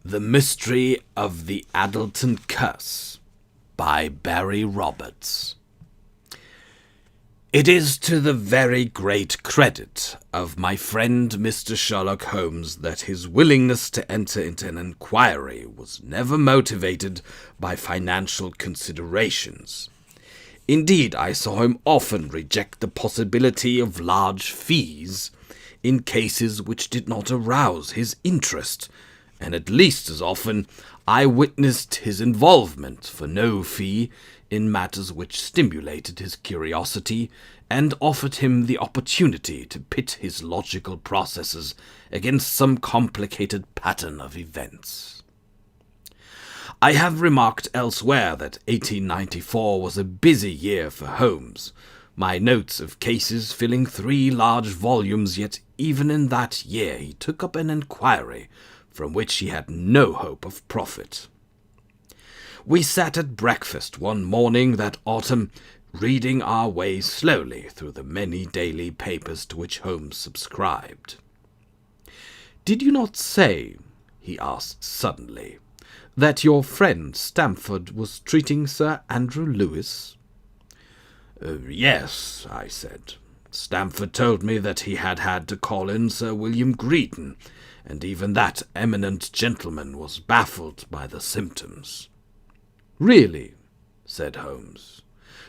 The Mystery of the Addleton Curse by Barry Roberts. It is to the very great credit of my friend Mr. Sherlock Holmes that his willingness to enter into an inquiry was never motivated by financial considerations. Indeed, I saw him often reject the possibility of large fees in cases which did not arouse his interest, and at least as often I witnessed his involvement for no fee in matters which stimulated his curiosity and offered him the opportunity to pit his logical processes against some complicated pattern of events. I have remarked elsewhere that 1894 was a busy year for Holmes, my notes of cases filling 3 large volumes, yet even in that year he took up an inquiry from which he had no hope of profit. We sat at breakfast one morning that autumn, reading our way slowly through the many daily papers to which Holmes subscribed. "Did you not say," he asked suddenly, "that your friend Stamford was treating Sir Andrew Lewis?" "Yes," I said. "Stamford told me that he had had to call in Sir William Greedom, and even that eminent gentleman was baffled by the symptoms." "Really?" said Holmes.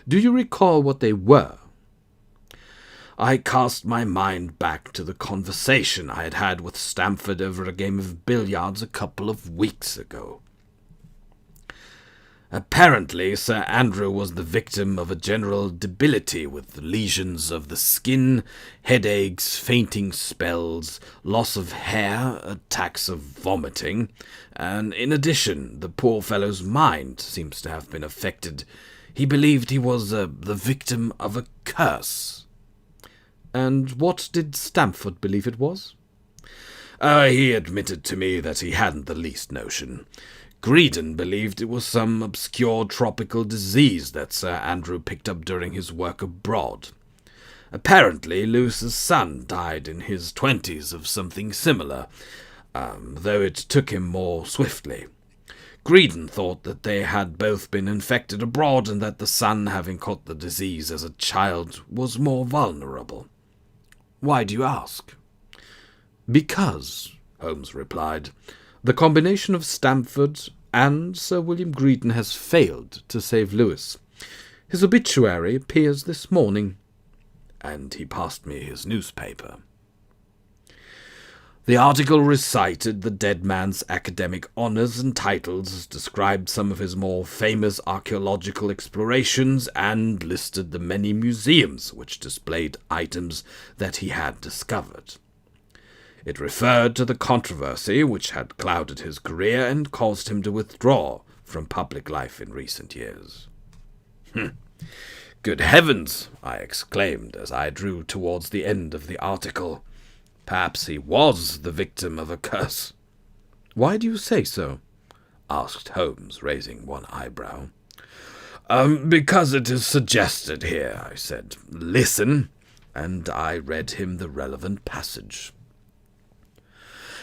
"Do you recall what they were?" I cast my mind back to the conversation I had had with Stamford over a game of billiards a couple of weeks ago. Apparently, Sir Andrew was the victim of a general debility with lesions of the skin, headaches, fainting spells, loss of hair, attacks of vomiting, and in addition, the poor fellow's mind seems to have been affected. He believed he was the victim of a curse. And what did Stamford believe it was? He admitted to me that he hadn't the least notion. Greedom believed it was some obscure tropical disease that Sir Andrew picked up during his work abroad. Apparently, Lewis's son died in his 20s of something similar, though it took him more swiftly. Greedom thought that they had both been infected abroad and that the son, having caught the disease as a child, was more vulnerable. "Why do you ask?" "Because," Holmes replied, "the combination of Stamford and Sir William Greedom has failed to save Lewis. His obituary appears this morning." And he passed me his newspaper. The article recited the dead man's academic honours and titles, described some of his more famous archaeological explorations, and listed the many museums which displayed items that he had discovered. It referred to the controversy which had clouded his career and caused him to withdraw from public life in recent years. "Good heavens!" I exclaimed as I drew towards the end of the article. "Perhaps he was the victim of a curse." "Why do you say so?" asked Holmes, raising one eyebrow. Because it is suggested here," I said. "Listen," and I read him the relevant passage.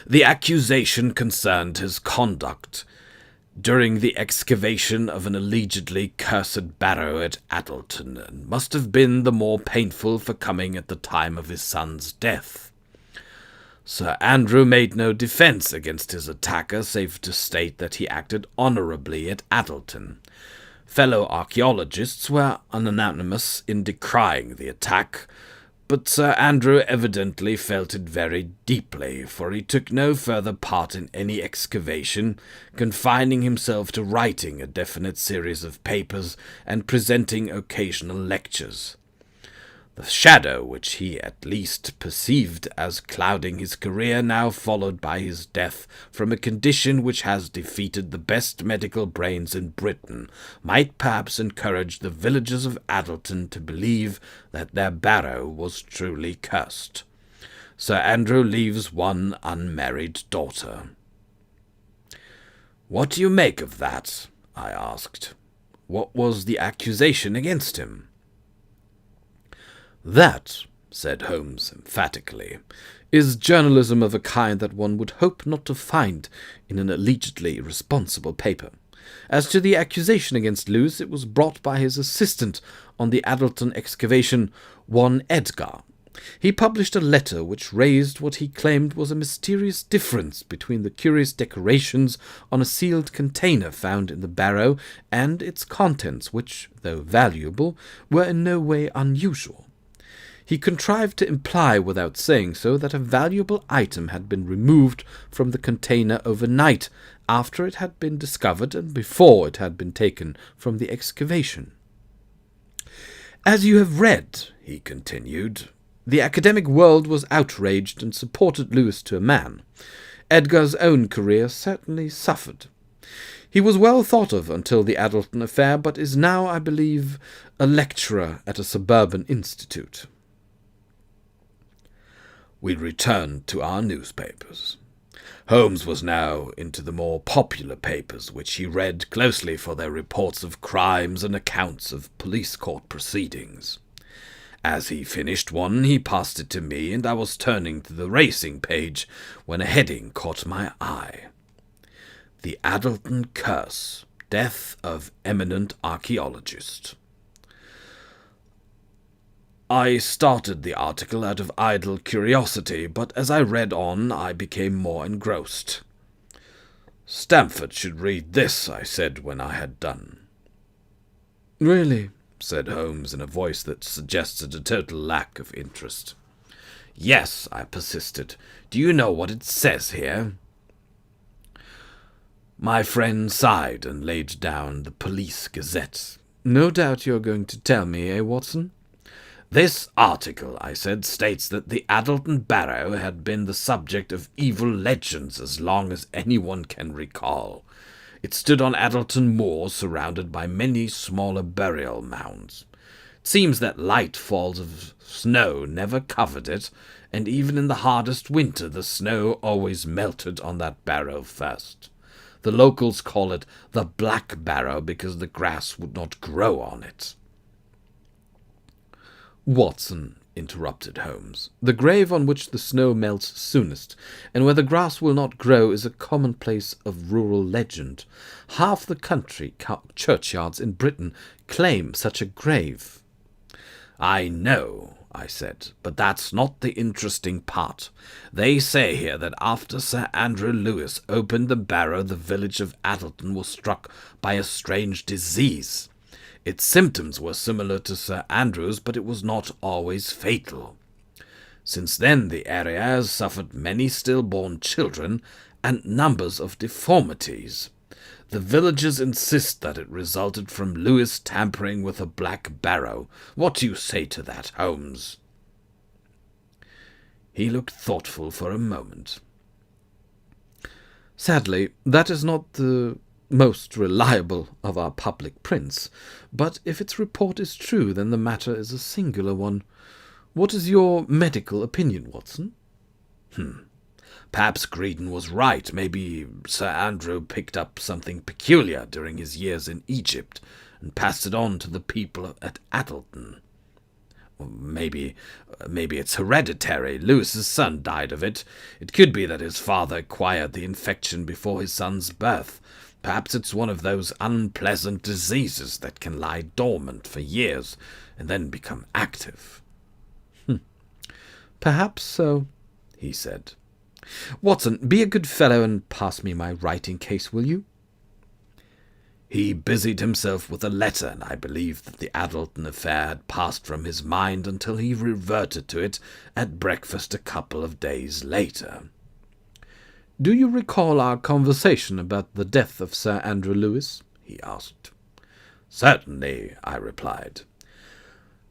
The accusation concerned his conduct during the excavation of an allegedly cursed barrow at Addleton, and must have been the more painful for coming at the time of his son's death. Sir Andrew made no defence against his attacker, save to state that he acted honourably at Addleton. Fellow archaeologists were unanimous in decrying the attack, but Sir Andrew evidently felt it very deeply, for he took no further part in any excavation, confining himself to writing a definite series of papers and presenting occasional lectures. The shadow which he at least perceived as clouding his career now followed by his death from a condition which has defeated the best medical brains in Britain might perhaps encourage the villagers of Addleton to believe that their barrow was truly cursed. Sir Andrew leaves one unmarried daughter. "What do you make of that?" I asked. "What was the accusation against him?" "That," said Holmes emphatically, is journalism of a kind that one would hope not to find in an allegedly responsible paper. As to the accusation against Lewis, it was brought by his assistant on the Addleton excavation, one Edgar. He published a letter which raised what he claimed was a mysterious difference between the curious decorations on a sealed container found in the barrow and its contents, which, though valuable, were in no way unusual. He contrived to imply, without saying so, that a valuable item had been removed from the container overnight, after it had been discovered and before it had been taken from the excavation. "As you have read," he continued, "the academic world was outraged and supported Lewis to a man. Edgar's own career certainly suffered. He was well thought of until the Addleton affair, but is now, I believe, a lecturer at a suburban institute." We returned to our newspapers. Holmes was now into the more popular papers, which he read closely for their reports of crimes and accounts of police court proceedings. As he finished one, he passed it to me, and I was turning to the racing page when a heading caught my eye. "The Addleton Curse. Death of Eminent Archaeologist." I started the article out of idle curiosity, but as I read on, I became more engrossed. "Stamford should read this," I said when I had done. "Really?" said Holmes in a voice that suggested a total lack of interest. "Yes," I persisted. "Do you know what it says here?" My friend sighed and laid down the Police Gazette. "No doubt you're going to tell me, Watson?" "This article," I said, "states that the Addleton Barrow had been the subject of evil legends as long as anyone can recall. It stood on Addleton Moor, surrounded by many smaller burial mounds. It seems that light falls of snow never covered it, and even in the hardest winter the snow always melted on that barrow first. The locals call it the Black Barrow because the grass would not grow on it." "Watson," interrupted Holmes, "the grave on which the snow melts soonest, and where the grass will not grow, is a commonplace of rural legend. Half the country churchyards in Britain claim such a grave." "I know," I said, "but that's not the interesting part. They say here that after Sir Andrew Lewis opened the barrow, the village of Addleton was struck by a strange disease. Its symptoms were similar to Sir Andrew's, but it was not always fatal. Since then the area has suffered many stillborn children and numbers of deformities. The villagers insist that it resulted from Lewis tampering with a Black Barrow. What do you say to that, Holmes?" He looked thoughtful for a moment. "Sadly, that is not the most reliable of our public prints, but if its report is true, then the matter is a singular one. What is your medical opinion, Watson?" "Perhaps Greedom was right. Maybe Sir Andrew picked up something peculiar during his years in Egypt and passed it on to the people at Addleton. Maybe it's hereditary. Lewis's son died of it. It could be that his father acquired the infection before his son's birth. Perhaps it's one of those unpleasant diseases that can lie dormant for years and then become active." "Perhaps so," he said. "Watson, be a good fellow and pass me my writing case, will you?" He busied himself with a letter, and I believe that the Addleton affair had passed from his mind until he reverted to it at breakfast a couple of days later. "Do you recall our conversation about the death of Sir Andrew Lewis?" he asked. "Certainly," I replied.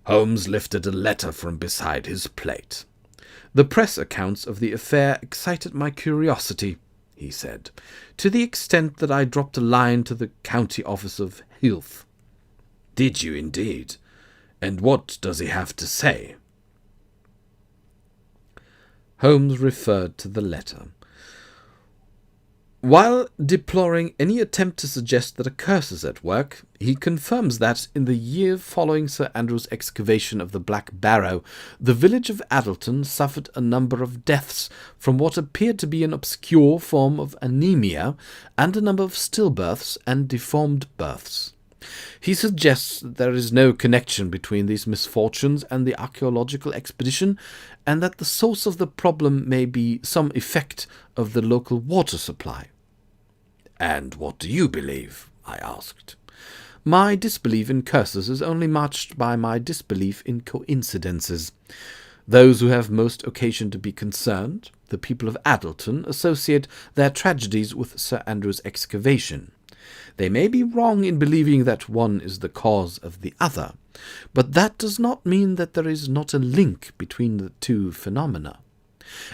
Holmes lifted a letter from beside his plate. "The press accounts of the affair excited my curiosity," he said, "to the extent that I dropped a line to the county office of Health." "Did you indeed? And what does he have to say?" Holmes referred to the letter. While deploring any attempt to suggest that a curse is at work, he confirms that, in the year following Sir Andrew's excavation of the Black Barrow, the village of Addleton suffered a number of deaths from what appeared to be an obscure form of anemia, and a number of stillbirths and deformed births. He suggests that there is no connection between these misfortunes and the archaeological expedition, and that the source of the problem may be some effect of the local water supply. "And what do you believe?" I asked. "My disbelief in curses is only matched by my disbelief in coincidences. Those who have most occasion to be concerned, the people of Addleton, associate their tragedies with Sir Andrew's excavation. They may be wrong in believing that one is the cause of the other, but that does not mean that there is not a link between the two phenomena.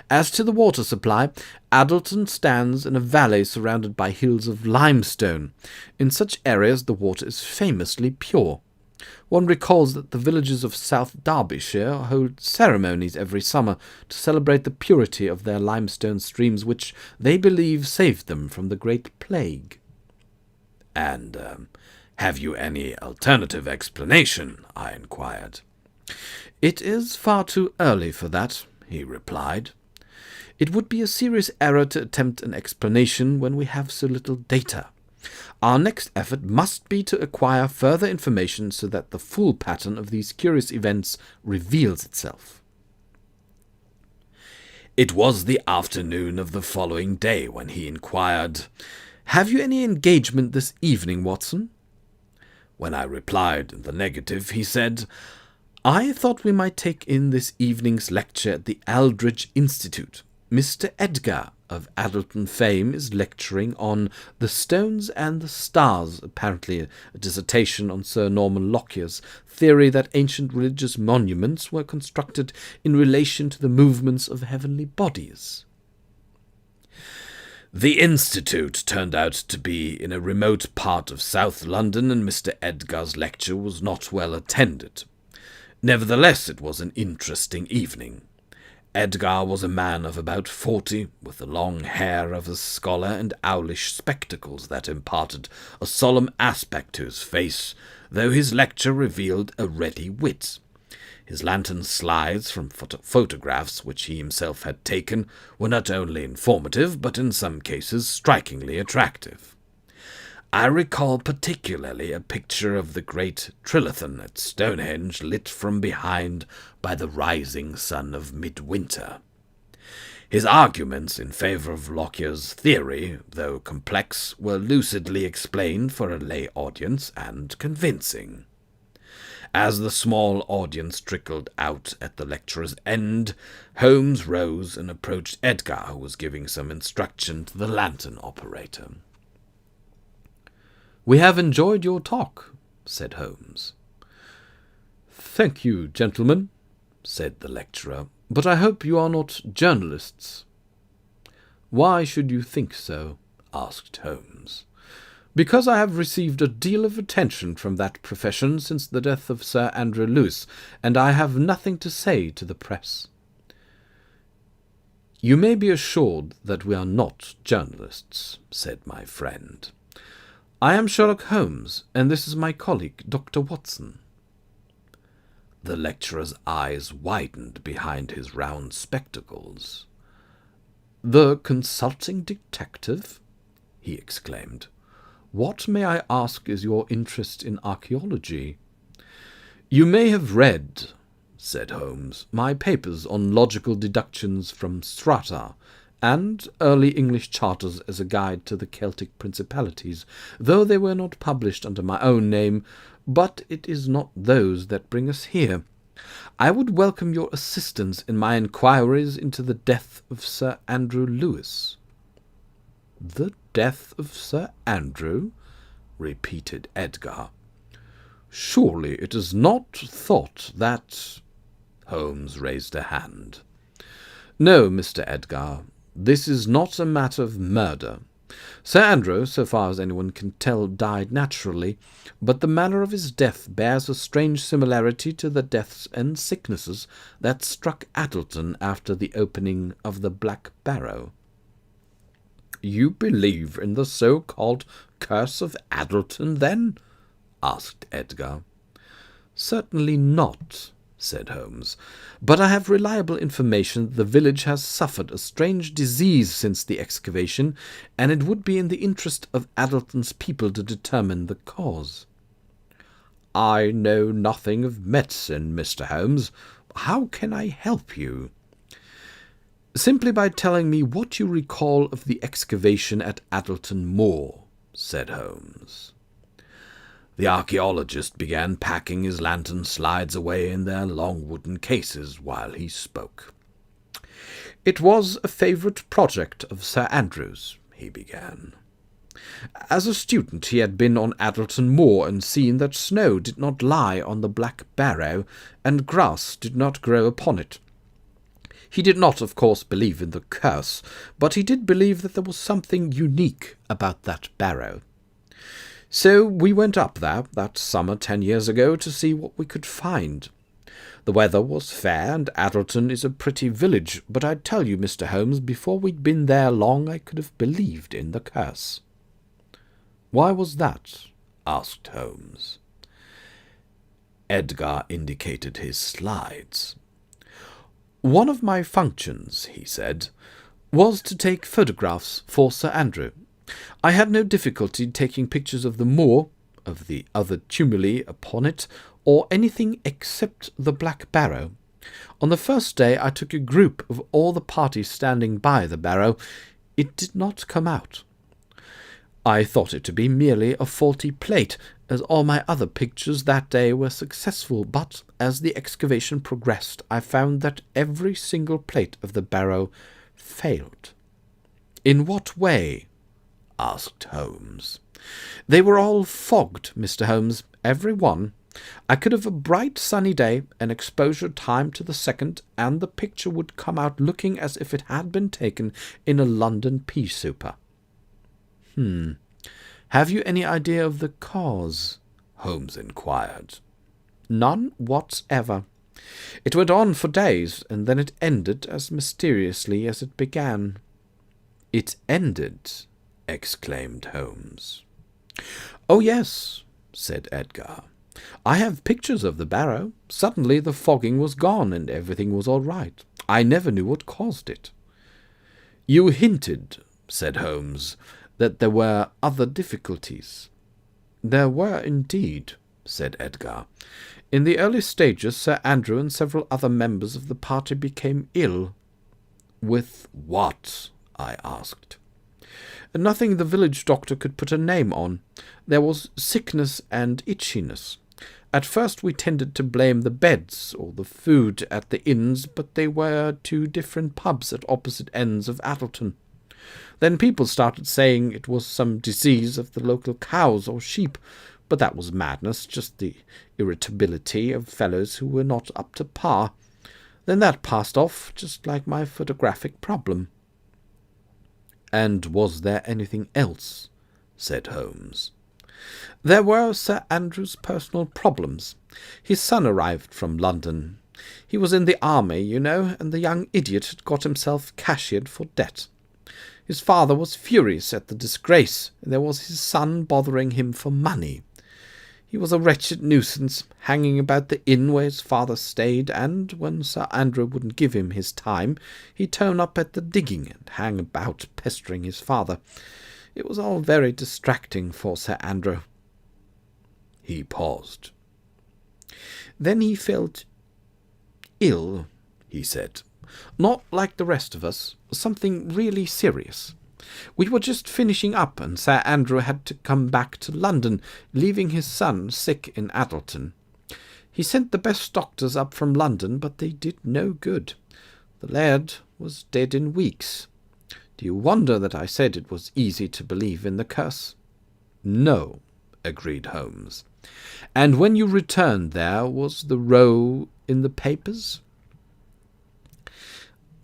As to the water supply, Addleton stands in a valley surrounded by hills of limestone. In such areas the water is famously pure. One recalls that the villages of South Derbyshire hold ceremonies every summer to celebrate the purity of their limestone streams, which they believe saved them from the Great Plague." "And have you any alternative explanation?" I inquired. "It is far too early for that," he replied. "It would be a serious error to attempt an explanation when we have so little data. Our next effort must be to acquire further information so that the full pattern of these curious events reveals itself." It was the afternoon of the following day when he inquired, "Have you any engagement this evening, Watson?" When I replied in the negative, he said, "I thought we might take in this evening's lecture at the Aldridge Institute. Mr. Edgar, of Addleton fame, is lecturing on The Stones and the Stars, apparently a dissertation on Sir Norman Lockyer's theory that ancient religious monuments were constructed in relation to the movements of heavenly bodies." The Institute turned out to be in a remote part of South London, and Mr. Edgar's lecture was not well attended. Nevertheless, it was an interesting evening. Edgar was a man of about 40, with the long hair of a scholar and owlish spectacles that imparted a solemn aspect to his face, though his lecture revealed a ready wit. His lantern slides from photographs which he himself had taken were not only informative, but in some cases strikingly attractive. I recall particularly a picture of the great Trilithon at Stonehenge lit from behind by the rising sun of midwinter. His arguments in favour of Lockyer's theory, though complex, were lucidly explained for a lay audience and convincing. As the small audience trickled out at the lecturer's end, Holmes rose and approached Edgar, who was giving some instruction to the lantern operator. "We have enjoyed your talk," said Holmes. "Thank you, gentlemen," said the lecturer, "but I hope you are not journalists." "Why should you think so?" asked Holmes. "Because I have received a deal of attention from that profession since the death of Sir Andrew Lewis, and I have nothing to say to the press." "You may be assured that we are not journalists," said my friend. "I am Sherlock Holmes, and this is my colleague, Dr. Watson." The lecturer's eyes widened behind his round spectacles. "The consulting detective?" he exclaimed. "What, may I ask, is your interest in archaeology?" "You may have read," said Holmes, "my papers on logical deductions from strata, and early English charters as a guide to the Celtic principalities, though they were not published under my own name, but it is not those that bring us here. I would welcome your assistance in my inquiries into the death of Sir Andrew Lewis." "The death of Sir Andrew?" repeated Edgar. "Surely it is not thought that—" Holmes raised a hand. "No, Mr. Edgar, this is not a matter of murder. Sir Andrew, so far as anyone can tell, died naturally, but the manner of his death bears a strange similarity to the deaths and sicknesses that struck Addleton after the opening of the Black Barrow." You believe in the so-called curse of Addleton, then? Asked Edgar. Certainly not, said Holmes, but I have reliable information that the village has suffered a strange disease since the excavation, and it would be in the interest of Addleton's people to determine the cause. I know nothing of medicine, Mr. Holmes. How can I help you? Simply by telling me what you recall of the excavation at Addleton Moor, said Holmes. The archaeologist began packing his lantern slides away in their long wooden cases while he spoke. It was a favourite project of Sir Andrew's, he began. As a student he had been on Addleton Moor and seen that snow did not lie on the Black Barrow, and grass did not grow upon it. He did not, of course, believe in the curse, but he did believe that there was something unique about that barrow. So we went up there that summer 10 years ago to see what we could find. The weather was fair, and Addleton is a pretty village, but I tell you, Mr. Holmes, before we'd been there long I could have believed in the curse. Why was that? Asked Holmes. Edgar indicated his slides. One of my functions, he said, was to take photographs for Sir Andrew. I had no difficulty taking pictures of the moor, of the other tumuli upon it, or anything except the Black Barrow. On the first day I took a group of all the party standing by the barrow. It did not come out. I thought it to be merely a faulty plate, as all my other pictures that day were successful, but as the excavation progressed I found that every single plate of the barrow failed. In what way? Asked Holmes. They were all fogged, Mr. Holmes, every one. I could have a bright sunny day, an exposure time to the second, and the picture would come out looking as if it had been taken in a London pea-souper. Have you any idea of the cause? Holmes inquired. None whatever. It went on for days, and then it ended as mysteriously as it began. It ended? Exclaimed Holmes. Oh, yes, said Edgar. I have pictures of the barrow. Suddenly the fogging was gone, and everything was all right. I never knew what caused it. You hinted, said Holmes, that there were other difficulties. There were indeed, said Edgar. In the early stages Sir Andrew and several other members of the party became ill. With what? I asked. Nothing the village doctor could put a name on. There was sickness and itchiness. At first we tended to blame the beds or the food at the inns, but they were two different pubs at opposite ends of Addleton. Then people started saying it was some disease of the local cows or sheep, but that was madness, just the irritability of fellows who were not up to par. Then that passed off, just like my photographic problem. And was there anything else? Said Holmes. There were Sir Andrew's personal problems. His son arrived from London. He was in the army, you know, and the young idiot had got himself cashiered for debt. His father was furious at the disgrace, and there was his son bothering him for money. He was a wretched nuisance, hanging about the inn where his father stayed, and when Sir Andrew wouldn't give him his time, he'd turn up at the digging and hang about pestering his father. It was all very distracting for Sir Andrew. He paused. Then he felt ill, he said. Not like the rest of us, something really serious. We were just finishing up, and Sir Andrew had to come back to London, leaving his son sick in Addleton. He sent the best doctors up from London, but they did no good. The laird was dead in weeks. Do you wonder that I said it was easy to believe in the curse? No, agreed Holmes. And when you returned there, was the row in the papers?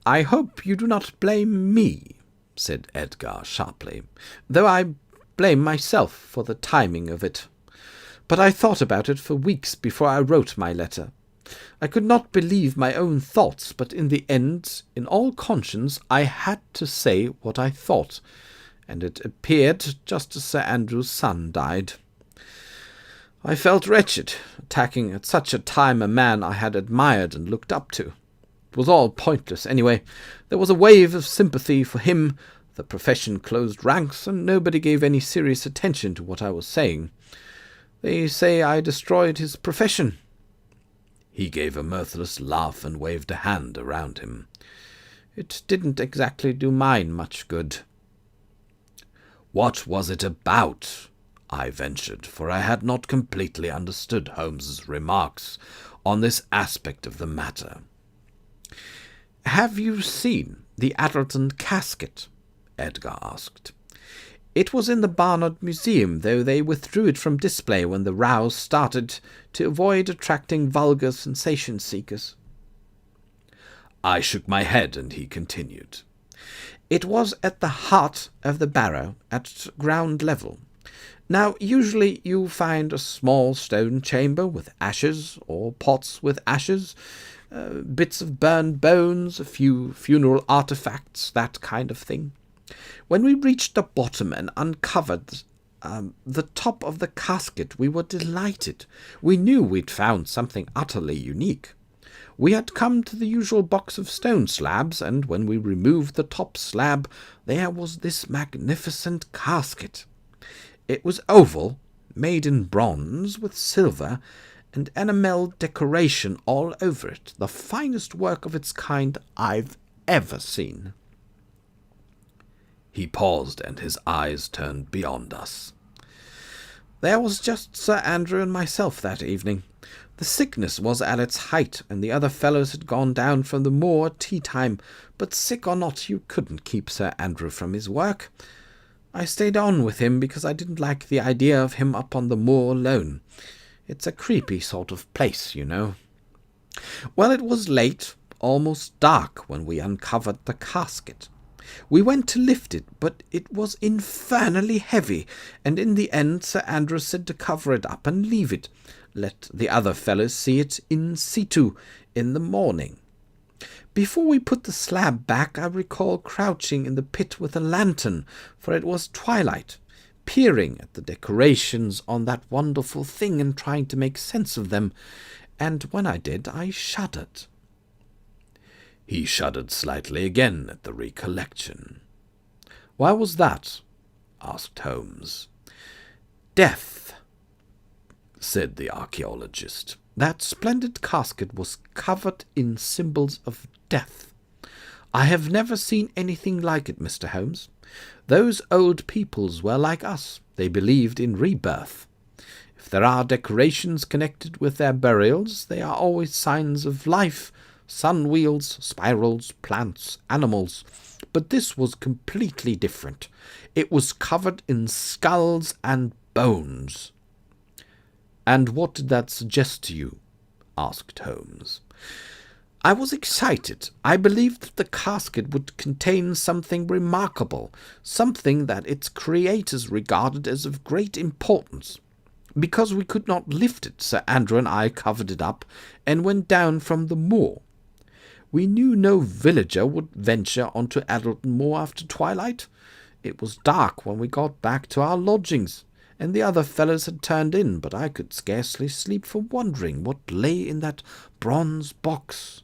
I hope you do not blame me, said Edgar sharply, though I blame myself for the timing of it. But I thought about it for weeks before I wrote my letter. I could not believe my own thoughts, but in the end, in all conscience, I had to say what I thought. and it appeared just as Sir Andrew's son died. I felt wretched, attacking at such a time a man I had admired and looked up to. It was all pointless, anyway. There was a wave of sympathy for him, the profession closed ranks, and nobody gave any serious attention to what I was saying. They say I destroyed his profession." He gave a mirthless laugh and waved a hand around him. "It didn't exactly do mine much good." "What was it about?" I ventured, for I had not completely understood Holmes's remarks on this aspect of the matter. "Have you seen the Addleton casket?" Edgar asked. "It was in the Barnard Museum, though they withdrew it from display when the row started to avoid attracting vulgar sensation-seekers." I shook my head, and he continued. "It was at the heart of the barrow, at ground level. Now, usually you find a small stone chamber with ashes, or pots with ashes, bits of burned bones, a few funeral artifacts, that kind of thing. When we reached the bottom and uncovered the top of the casket, we were delighted. We knew we'd found something utterly unique. We had come to the usual box of stone slabs, and when we removed the top slab, there was this magnificent casket. It was oval, made in bronze with silver, and enamel decoration all over it, the finest work of its kind I've ever seen." He paused, and his eyes turned beyond us. "There was just Sir Andrew and myself that evening. The sickness was at its height, and the other fellows had gone down from the moor at tea-time, but sick or not, you couldn't keep Sir Andrew from his work. I stayed on with him because I didn't like the idea of him up on the moor alone. It's a creepy sort of place, you know. Well, it was late, almost dark, when we uncovered the casket. We went to lift it, but it was infernally heavy, and in the end Sir Andrew said to cover it up and leave it, let the other fellows see it in situ in the morning. Before we put the slab back, I recall crouching in the pit with a lantern, for it was twilight, peering at the decorations on that wonderful thing and trying to make sense of them, and when I did, I shuddered." He shuddered slightly again at the recollection. "Why was that?" asked Holmes. "Death," said the archaeologist. "That splendid casket was covered in symbols of death. I have never seen anything like it, Mr. Holmes. Those old peoples were like us. They believed in rebirth. If there are decorations connected with their burials, they are always signs of life, sun wheels, spirals, plants, animals. But this was completely different. It was covered in skulls and bones." "And what did that suggest to you?" asked Holmes. "I was excited. I believed that the casket would contain something remarkable, something that its creators regarded as of great importance. Because we could not lift it, Sir Andrew and I covered it up and went down from the moor. We knew no villager would venture onto Addleton Moor after twilight. It was dark when we got back to our lodgings, and the other fellows had turned in, but I could scarcely sleep for wondering what lay in that bronze box.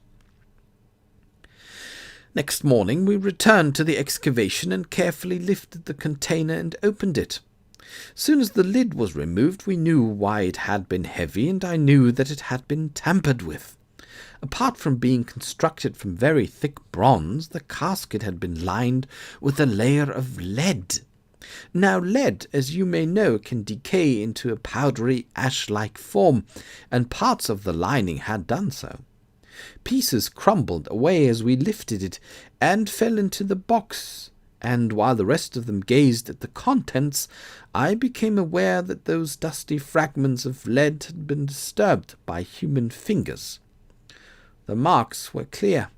Next morning we returned to the excavation and carefully lifted the container and opened it. Soon as the lid was removed, we knew why it had been heavy, and I knew that it had been tampered with. Apart from being constructed from very thick bronze, the casket had been lined with a layer of lead. Now lead, as you may know, can decay into a powdery ash-like form, and parts of the lining had done so. Pieces crumbled away as we lifted it, and fell into the box, and while the rest of them gazed at the contents, I became aware that those dusty fragments of lead had been disturbed by human fingers. The marks were clear.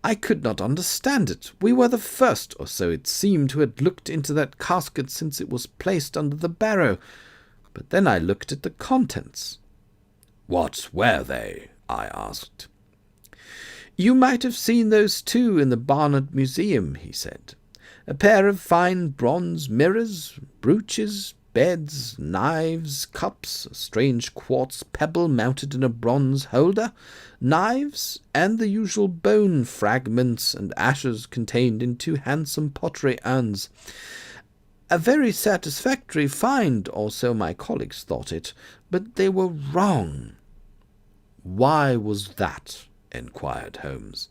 I could not understand it. We were the first, or so it seemed, who had looked into that casket since it was placed under the barrow. But then I looked at the contents. "What were they?" I asked. "You might have seen those too in the Barnard Museum," he said. A pair of fine bronze mirrors, brooches, beds, knives, cups, a strange quartz pebble mounted in a bronze holder, knives, and the usual bone fragments and ashes contained in 2 handsome pottery urns. A very satisfactory find, or so my colleagues thought it, but they were wrong. Why was that? Enquired Holmes.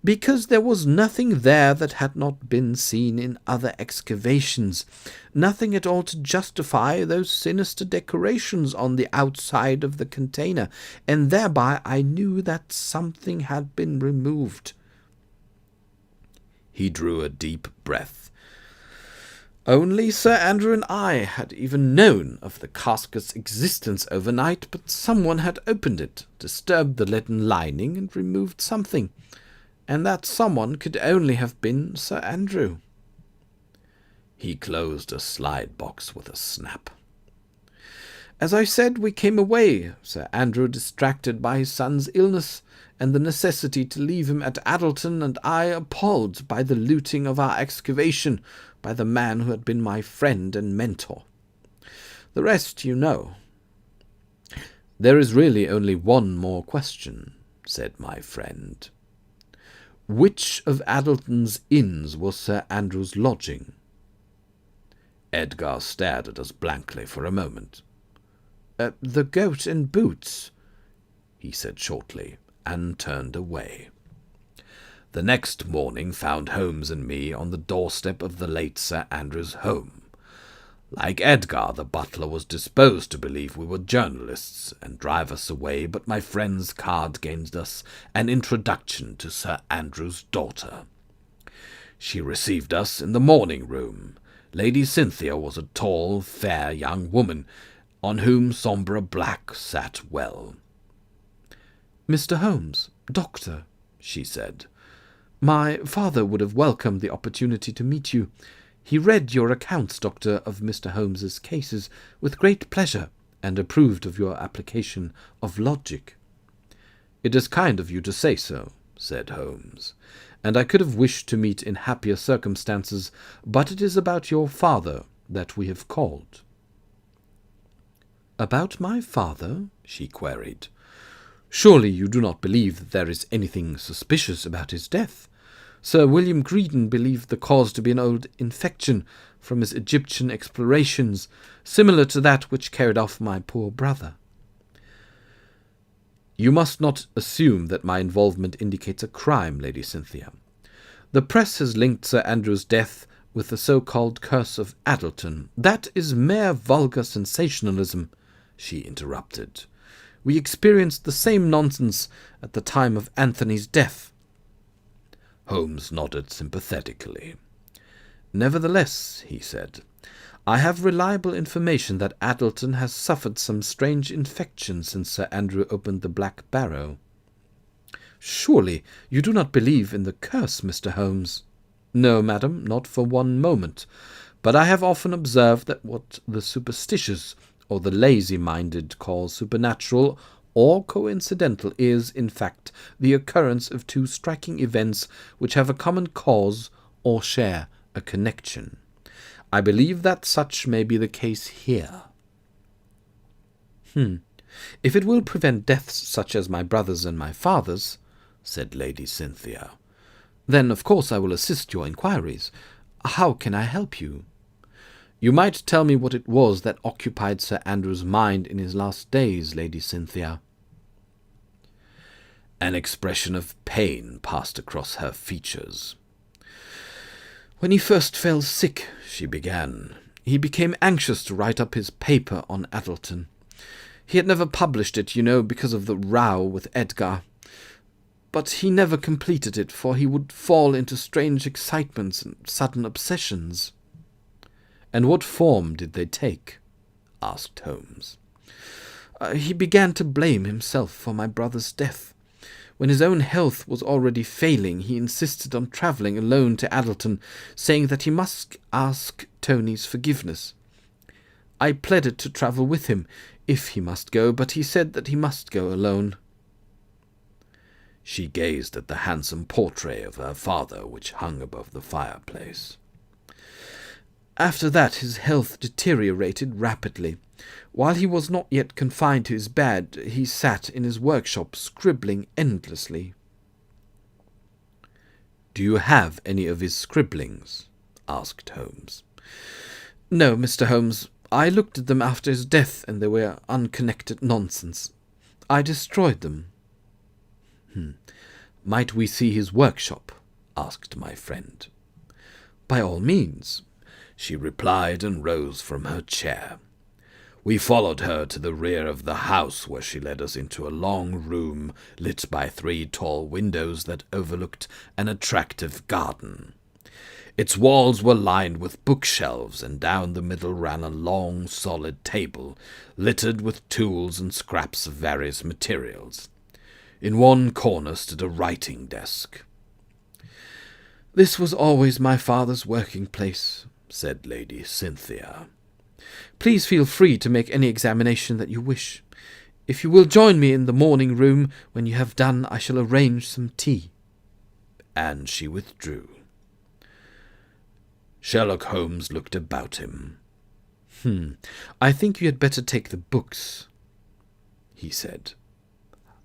Because there was nothing there that had not been seen in other excavations, nothing at all to justify those sinister decorations on the outside of the container, and thereby I knew that something had been removed. He drew a deep breath. Only Sir Andrew and I had even known of the casket's existence overnight, but someone had opened it, disturbed the leaden lining, and removed something, and that someone could only have been Sir Andrew. He closed a slide box with a snap. As I said, we came away, Sir Andrew distracted by his son's illness and the necessity to leave him at Addleton, and I appalled by the looting of our excavation by the man who had been my friend and mentor. The rest you know. There is really only one more question, said my friend. Which of Addleton's inns was Sir Andrew's lodging? Edgar stared at us blankly for a moment. The Goat and Boots, he said shortly, and turned away. The next morning found Holmes and me on the doorstep of the late Sir Andrew's home. Like Edgar, the butler was disposed to believe we were journalists and drive us away, but my friend's card gained us an introduction to Sir Andrew's daughter. She received us in the morning room. Lady Cynthia was a tall, fair young woman, on whom sombre black sat well. "Mr. Holmes, doctor," she said, "my father would have welcomed the opportunity to meet you. He read your accounts, doctor, of Mr. Holmes's cases with great pleasure, and approved of your application of logic." "It is kind of you to say so," said Holmes, "and I could have wished to meet in happier circumstances, but it is about your father that we have called." "About my father?" she queried. "Surely you do not believe that there is anything suspicious about his death? Sir William Greedom believed the cause to be an old infection from his Egyptian explorations, similar to that which carried off my poor brother." "You must not assume that my involvement indicates a crime, Lady Cynthia. The press has linked Sir Andrew's death with the so-called curse of Addleton. That is mere vulgar sensationalism," she interrupted. "We experienced the same nonsense at the time of Anthony's death." Holmes nodded sympathetically. "Nevertheless," he said, "I have reliable information that Addleton has suffered some strange infection since Sir Andrew opened the Black Barrow." "Surely you do not believe in the curse, Mr. Holmes?" "No, madam, not for one moment. But I have often observed that what the superstitious or the lazy-minded call supernatural or coincidental is, in fact, the occurrence of two striking events which have a common cause or share a connection. I believe that such may be the case here." "If it will prevent deaths such as my brother's and my father's," said Lady Cynthia, "then of course I will assist your inquiries. How can I help you?" "You might tell me what it was that occupied Sir Andrew's mind in his last days, Lady Cynthia." An expression of pain passed across her features. "When he first fell sick," she began, "he became anxious to write up his paper on Addleton. He had never published it, you know, because of the row with Edgar. But he never completed it, for he would fall into strange excitements and sudden obsessions." "And what form did they take?" asked Holmes. He began to blame himself for my brother's death. When his own health was already failing, he insisted on travelling alone to Addleton, saying that he must ask Tony's forgiveness. I pleaded to travel with him, if he must go, but he said that he must go alone." She gazed at the handsome portrait of her father which hung above the fireplace. After that his health deteriorated rapidly. While he was not yet confined to his bed, he sat in his workshop scribbling endlessly. "Do you have any of his scribblings?" asked Holmes. "No, Mr. Holmes. I looked at them after his death, and they were unconnected nonsense. I destroyed them." "Might we see his workshop?" asked my friend. "By all means," she replied, and rose from her chair. We followed her to the rear of the house, where she led us into a long room lit by 3 tall windows that overlooked an attractive garden. Its walls were lined with bookshelves, and down the middle ran a long, solid table, littered with tools and scraps of various materials. In one corner stood a writing desk. "This was always my father's working place," said Lady Cynthia. "Please feel free to make any examination that you wish. If you will join me in the morning room when you have done, I shall arrange some tea." And she withdrew. Sherlock Holmes looked about him. "I think you had better take the books," he said.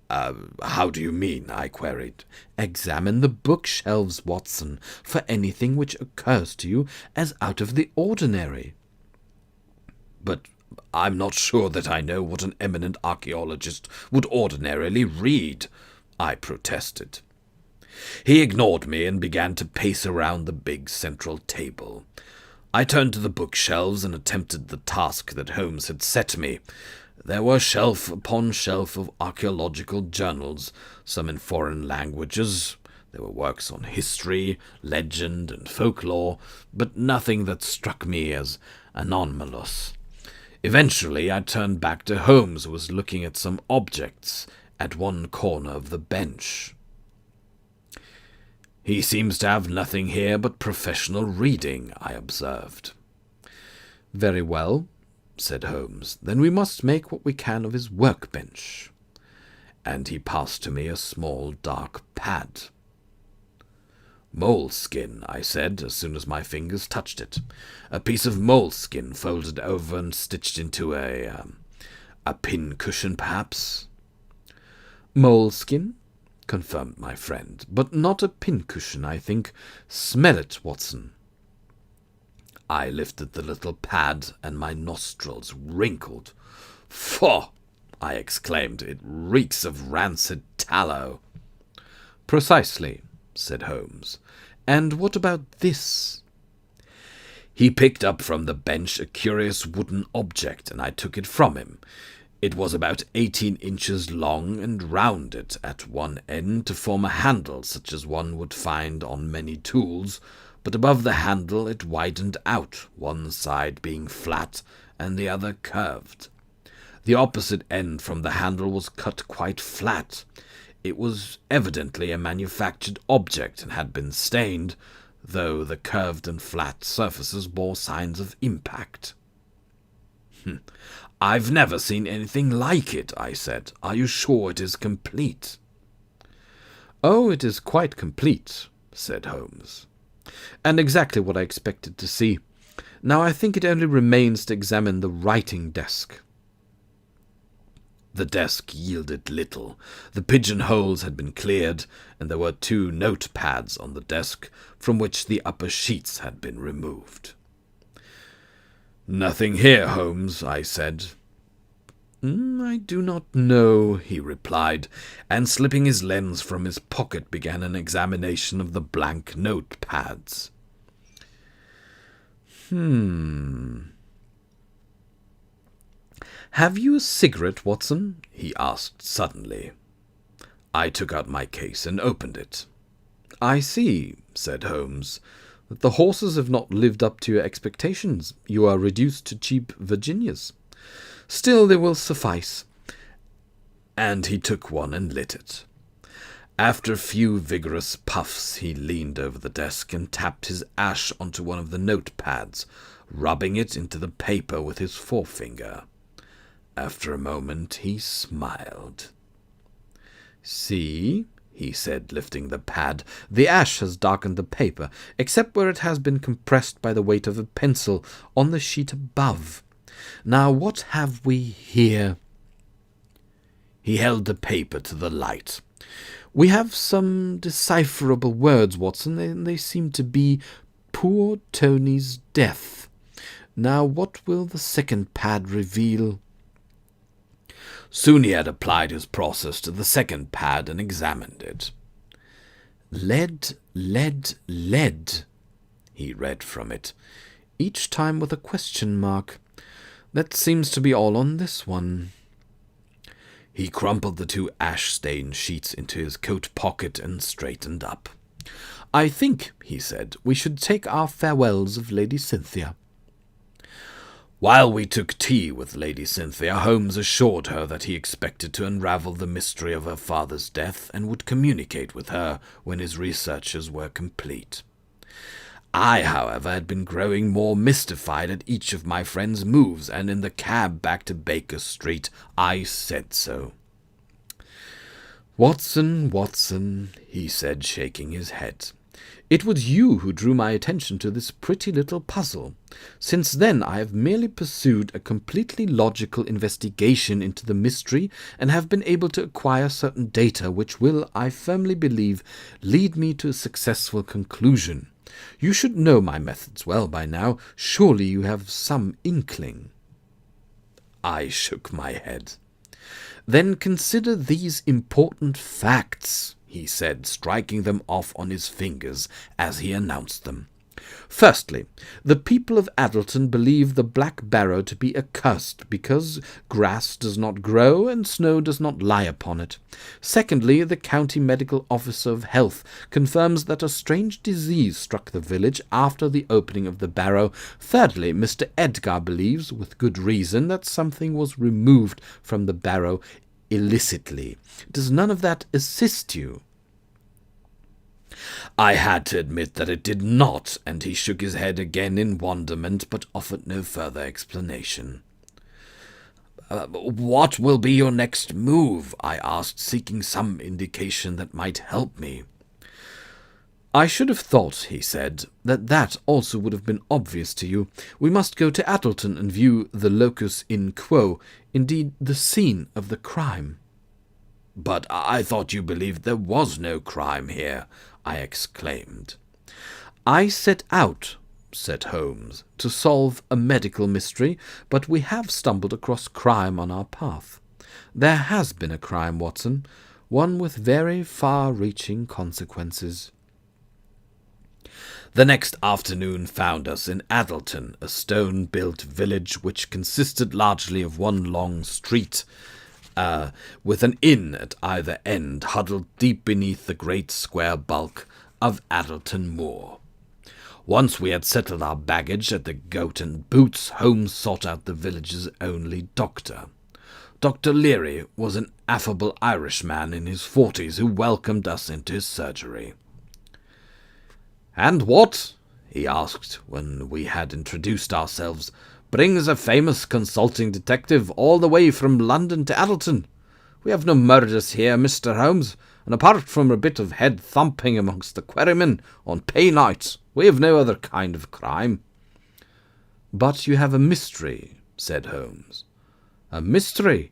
How do you mean?" I queried. "Examine the bookshelves, Watson, for anything which occurs to you as out of the ordinary." "But I'm not sure that I know what an eminent archaeologist would ordinarily read," I protested. He ignored me and began to pace around the big central table. I turned to the bookshelves and attempted the task that Holmes had set me. There were shelf upon shelf of archaeological journals, some in foreign languages. There were works on history, legend, and folklore, but nothing that struck me as anomalous. Eventually I turned back to Holmes, who was looking at some objects at one corner of the bench. "He seems to have nothing here but professional reading," I observed. "Very well," said Holmes. "Then we must make what we can of his workbench." And he passed to me a small dark pad. "Moleskin," I said, as soon as my fingers touched it. "A piece of moleskin folded over and stitched into a pincushion, perhaps?" "Moleskin," confirmed my friend, "but not a pincushion, I think. Smell it, Watson." I lifted the little pad, and my nostrils wrinkled. "Faugh!" I exclaimed. "It reeks of rancid tallow." "Precisely," said Holmes. "And what about this?" He picked up from the bench a curious wooden object, and I took it from him. It was about 18 inches long and rounded at one end to form a handle such as one would find on many tools, but above the handle it widened out, one side being flat and the other curved. The opposite end from the handle was cut quite flat. It was evidently a manufactured object and had been stained, though the curved and flat surfaces bore signs of impact. "I've never seen anything like it," I said. "Are you sure it is complete?" "Oh, it is quite complete," said Holmes, "and exactly what I expected to see. Now I think it only remains to examine the writing desk." The desk yielded little. The pigeonholes had been cleared, and there were 2 notepads on the desk, from which the upper sheets had been removed. "Nothing here, Holmes," I said. "I do not know," he replied, and slipping his lens from his pocket began an examination of the blank notepads. "Have you a cigarette, Watson?" he asked suddenly. I took out my case and opened it. "I see," said Holmes, "that the horses have not lived up to your expectations. You are reduced to cheap Virginias. Still, they will suffice." And he took one and lit it. After a few vigorous puffs, he leaned over the desk and tapped his ash onto one of the notepads, rubbing it into the paper with his forefinger. After a moment, he smiled. "See," he said, lifting the pad. The ash has darkened the paper, except where it has been compressed by the weight of a pencil on the sheet above. Now what have we here? He held the paper to the light. We have some decipherable words, Watson, and they seem to be poor Tony's death. Now what will the second pad reveal? Soon he had applied his process to the second pad and examined it. Lead, lead, lead, he read from it, each time with a question mark. That seems to be all on this one. He crumpled the 2 ash-stained sheets into his coat pocket and straightened up. I think, he said, we should take our farewells of Lady Cynthia. While we took tea with Lady Cynthia, Holmes assured her that he expected to unravel the mystery of her father's death and would communicate with her when his researches were complete. I, however, had been growing more mystified at each of my friend's moves, and in the cab back to Baker Street I said so. Watson, Watson, he said, shaking his head, it was you who drew my attention to this pretty little puzzle. Since then I have merely pursued a completely logical investigation into the mystery, and have been able to acquire certain data which will, I firmly believe, lead me to a successful conclusion. You should know my methods well by now. Surely you have some inkling. I shook my head. Then consider these important facts, he said, striking them off on his fingers as he announced them. Firstly, the people of Addleton believe the Black Barrow to be accursed because grass does not grow and snow does not lie upon it. Secondly, the county medical officer of health confirms that a strange disease struck the village after the opening of the barrow. Thirdly, Mr. Edgar believes, with good reason, that something was removed from the barrow illicitly. Does none of that assist you? I had to admit that it did not, and he shook his head again in wonderment, but offered no further explanation. What will be your next move? I asked, seeking some indication that might help me. I should have thought, he said, that also would have been obvious to you. We must go to Addleton and view the locus in quo, indeed the scene of the crime. But I thought you believed there was no crime here, I exclaimed. I set out, said Holmes, to solve a medical mystery, but we have stumbled across crime on our path. There has been a crime, Watson, one with very far-reaching consequences. The next afternoon found us in Addleton, a stone-built village which consisted largely of one long street, with an inn at either end, huddled deep beneath the great square bulk of Addleton Moor. Once we had settled our baggage at the Goat and Boots, Holmes sought out the village's only doctor. Dr. Leary was an affable Irishman in his 40s who welcomed us into his surgery. "And what," he asked when we had introduced ourselves, "brings a famous consulting detective all the way from London to Addleton? We have no murders here, Mr. Holmes, and apart from a bit of head-thumping amongst the quarrymen on pay nights, we have no other kind of crime." "But you have a mystery," said Holmes. "A mystery?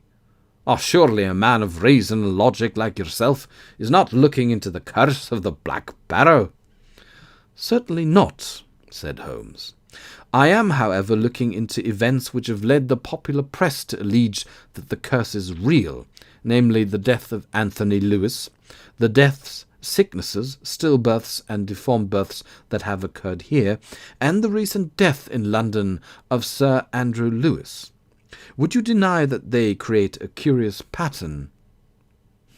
Oh, surely a man of reason and logic like yourself is not looking into the curse of the Black Barrow." "Certainly not," said Holmes. "I am, however, looking into events which have led the popular press to allege that the curse is real, namely the death of Anthony Lewis, the deaths, sicknesses, stillbirths, and deformed births that have occurred here, and the recent death in London of Sir Andrew Lewis. Would you deny that they create a curious pattern?"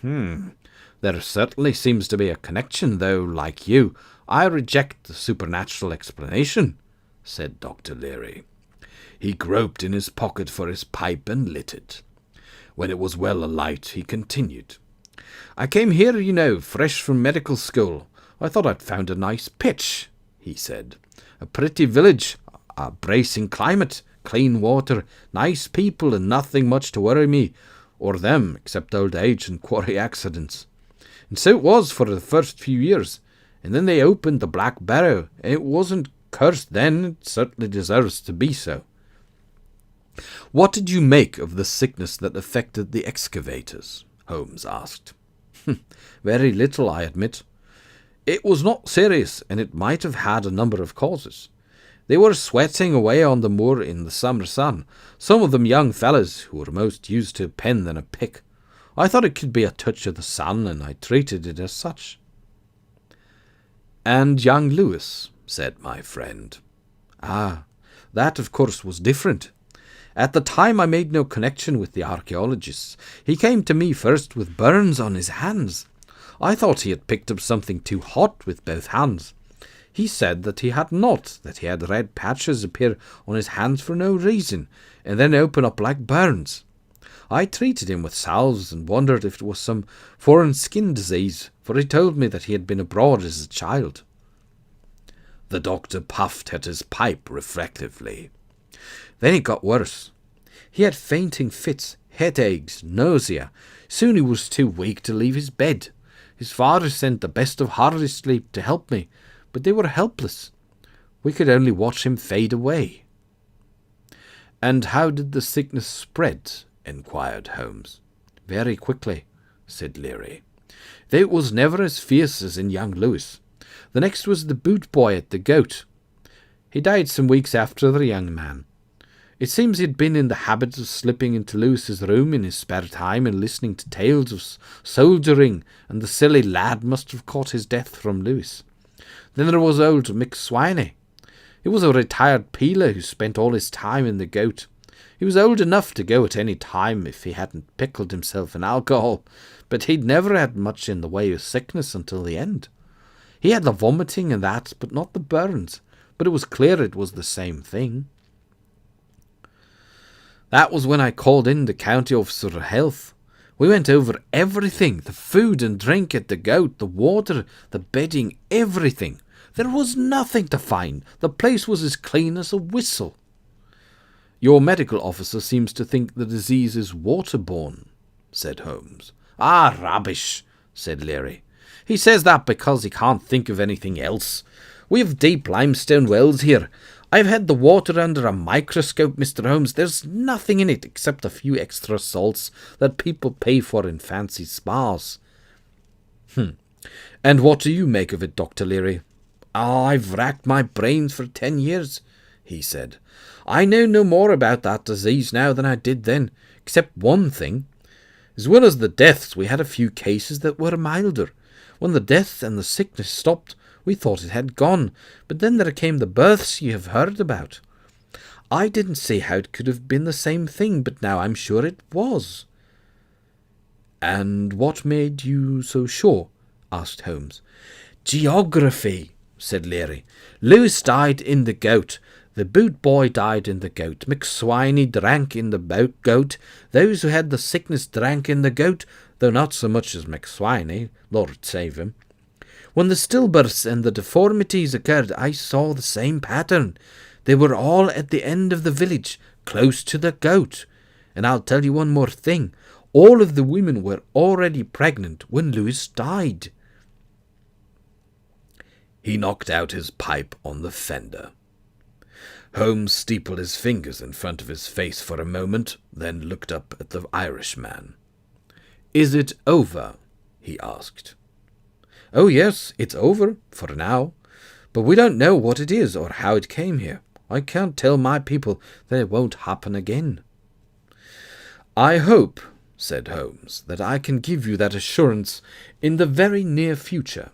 There certainly seems to be a connection, though, like you, I reject the supernatural explanation," said Dr. Leary. He groped in his pocket for his pipe and lit it. When it was well alight, he continued. "I came here, you know, fresh from medical school. I thought I'd found a nice pitch," he said. "A pretty village, a bracing climate, clean water, nice people, and nothing much to worry me, or them, except old age and quarry accidents. And so it was for the first few years. And then they opened the Black Barrow, and it wasn't cursed then. It certainly deserves to be so. What did you make of the sickness that affected the excavators? Holmes asked. Very little, I admit. It was not serious, and it might have had a number of causes. They were sweating away on the moor in the summer sun, some of them young fellows who were most used to a pen than a pick. I thought it could be a touch of the sun, and I treated it as such. And young Lewis, said my friend. Ah, that of course was different. At the time I made no connection with the archaeologists. He came to me first with burns on his hands. I thought he had picked up something too hot with both hands. He said that he had not, that he had red patches appear on his hands for no reason, and then open up like burns. I treated him with salves and wondered if it was some foreign skin disease, for he told me that he had been abroad as a child. The doctor puffed at his pipe reflectively. Then it got worse. He had fainting fits, headaches, nausea. Soon he was too weak to leave his bed. His father sent the best of hardest sleep to help me, but they were helpless. We could only watch him fade away. And how did the sickness spread? Inquired Holmes. Very quickly, said Leary. Though it was never as fierce as in young Lewis. The next was the boot boy at the Goat. He died some weeks after the young man. It seems he had been in the habit of slipping into Lewis's room in his spare time and listening to tales of soldiering, and the silly lad must have caught his death from Lewis. Then there was old McSwiney. He was a retired peeler who spent all his time in the Goat. He was old enough to go at any time if he hadn't pickled himself in alcohol, but he'd never had much in the way of sickness until the end. He had the vomiting and that, but not the burns, but it was clear it was the same thing. That was when I called in the county officer of health. We went over everything, the food and drink at the Goat, the water, the bedding, everything. There was nothing to find. The place was as clean as a whistle. Your medical officer seems to think the disease is waterborne, said Holmes. Ah, rubbish, said Leary. He says that because he can't think of anything else. We have deep limestone wells here. I've had the water under a microscope, Mr. Holmes. There's nothing in it except a few extra salts that people pay for in fancy spas. And what do you make of it, Dr. Leary? I've racked my brains for 10 years, he said. I know no more about that disease now than I did then, except one thing. As well as the deaths, we had a few cases that were milder. When the death and the sickness stopped, we thought it had gone, but then there came the births you have heard about. I didn't see how it could have been the same thing, but now I'm sure it was. And what made you so sure? Asked Holmes. Geography, said Leary. Lewis died in the Goat. The boot boy died in the Goat. McSwiney drank in the Goat. Those who had the sickness drank in the Goat, though not so much as McSwiney, Lord save him. When the stillbirths and the deformities occurred, I saw the same pattern. They were all at the end of the village, close to the Goat. And I'll tell you one more thing. All of the women were already pregnant when Lewis died. He knocked out his pipe on the fender. Holmes steepled his fingers in front of his face for a moment, then looked up at the Irishman. Is it over? He asked. Oh, yes, it's over, for now. But we don't know what it is or how it came here. I can't tell my people that it won't happen again. I hope, said Holmes, that I can give you that assurance in the very near future.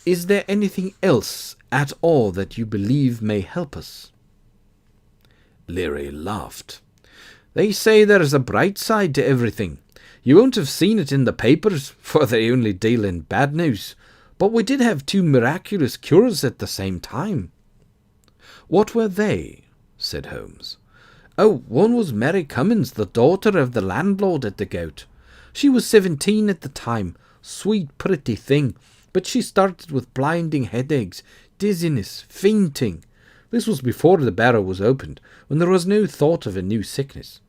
Is there anything else at all that you believe may help us? Leary laughed. They say there is a bright side to everything. You won't have seen it in the papers, for they only deal in bad news. But we did have 2 miraculous cures at the same time. What were they? Said Holmes. Oh, one was Mary Cummins, the daughter of the landlord at the Goat. She was 17 at the time, sweet, pretty thing, but she started with blinding headaches, dizziness, fainting. This was before the barrow was opened, when there was no thought of a new sickness.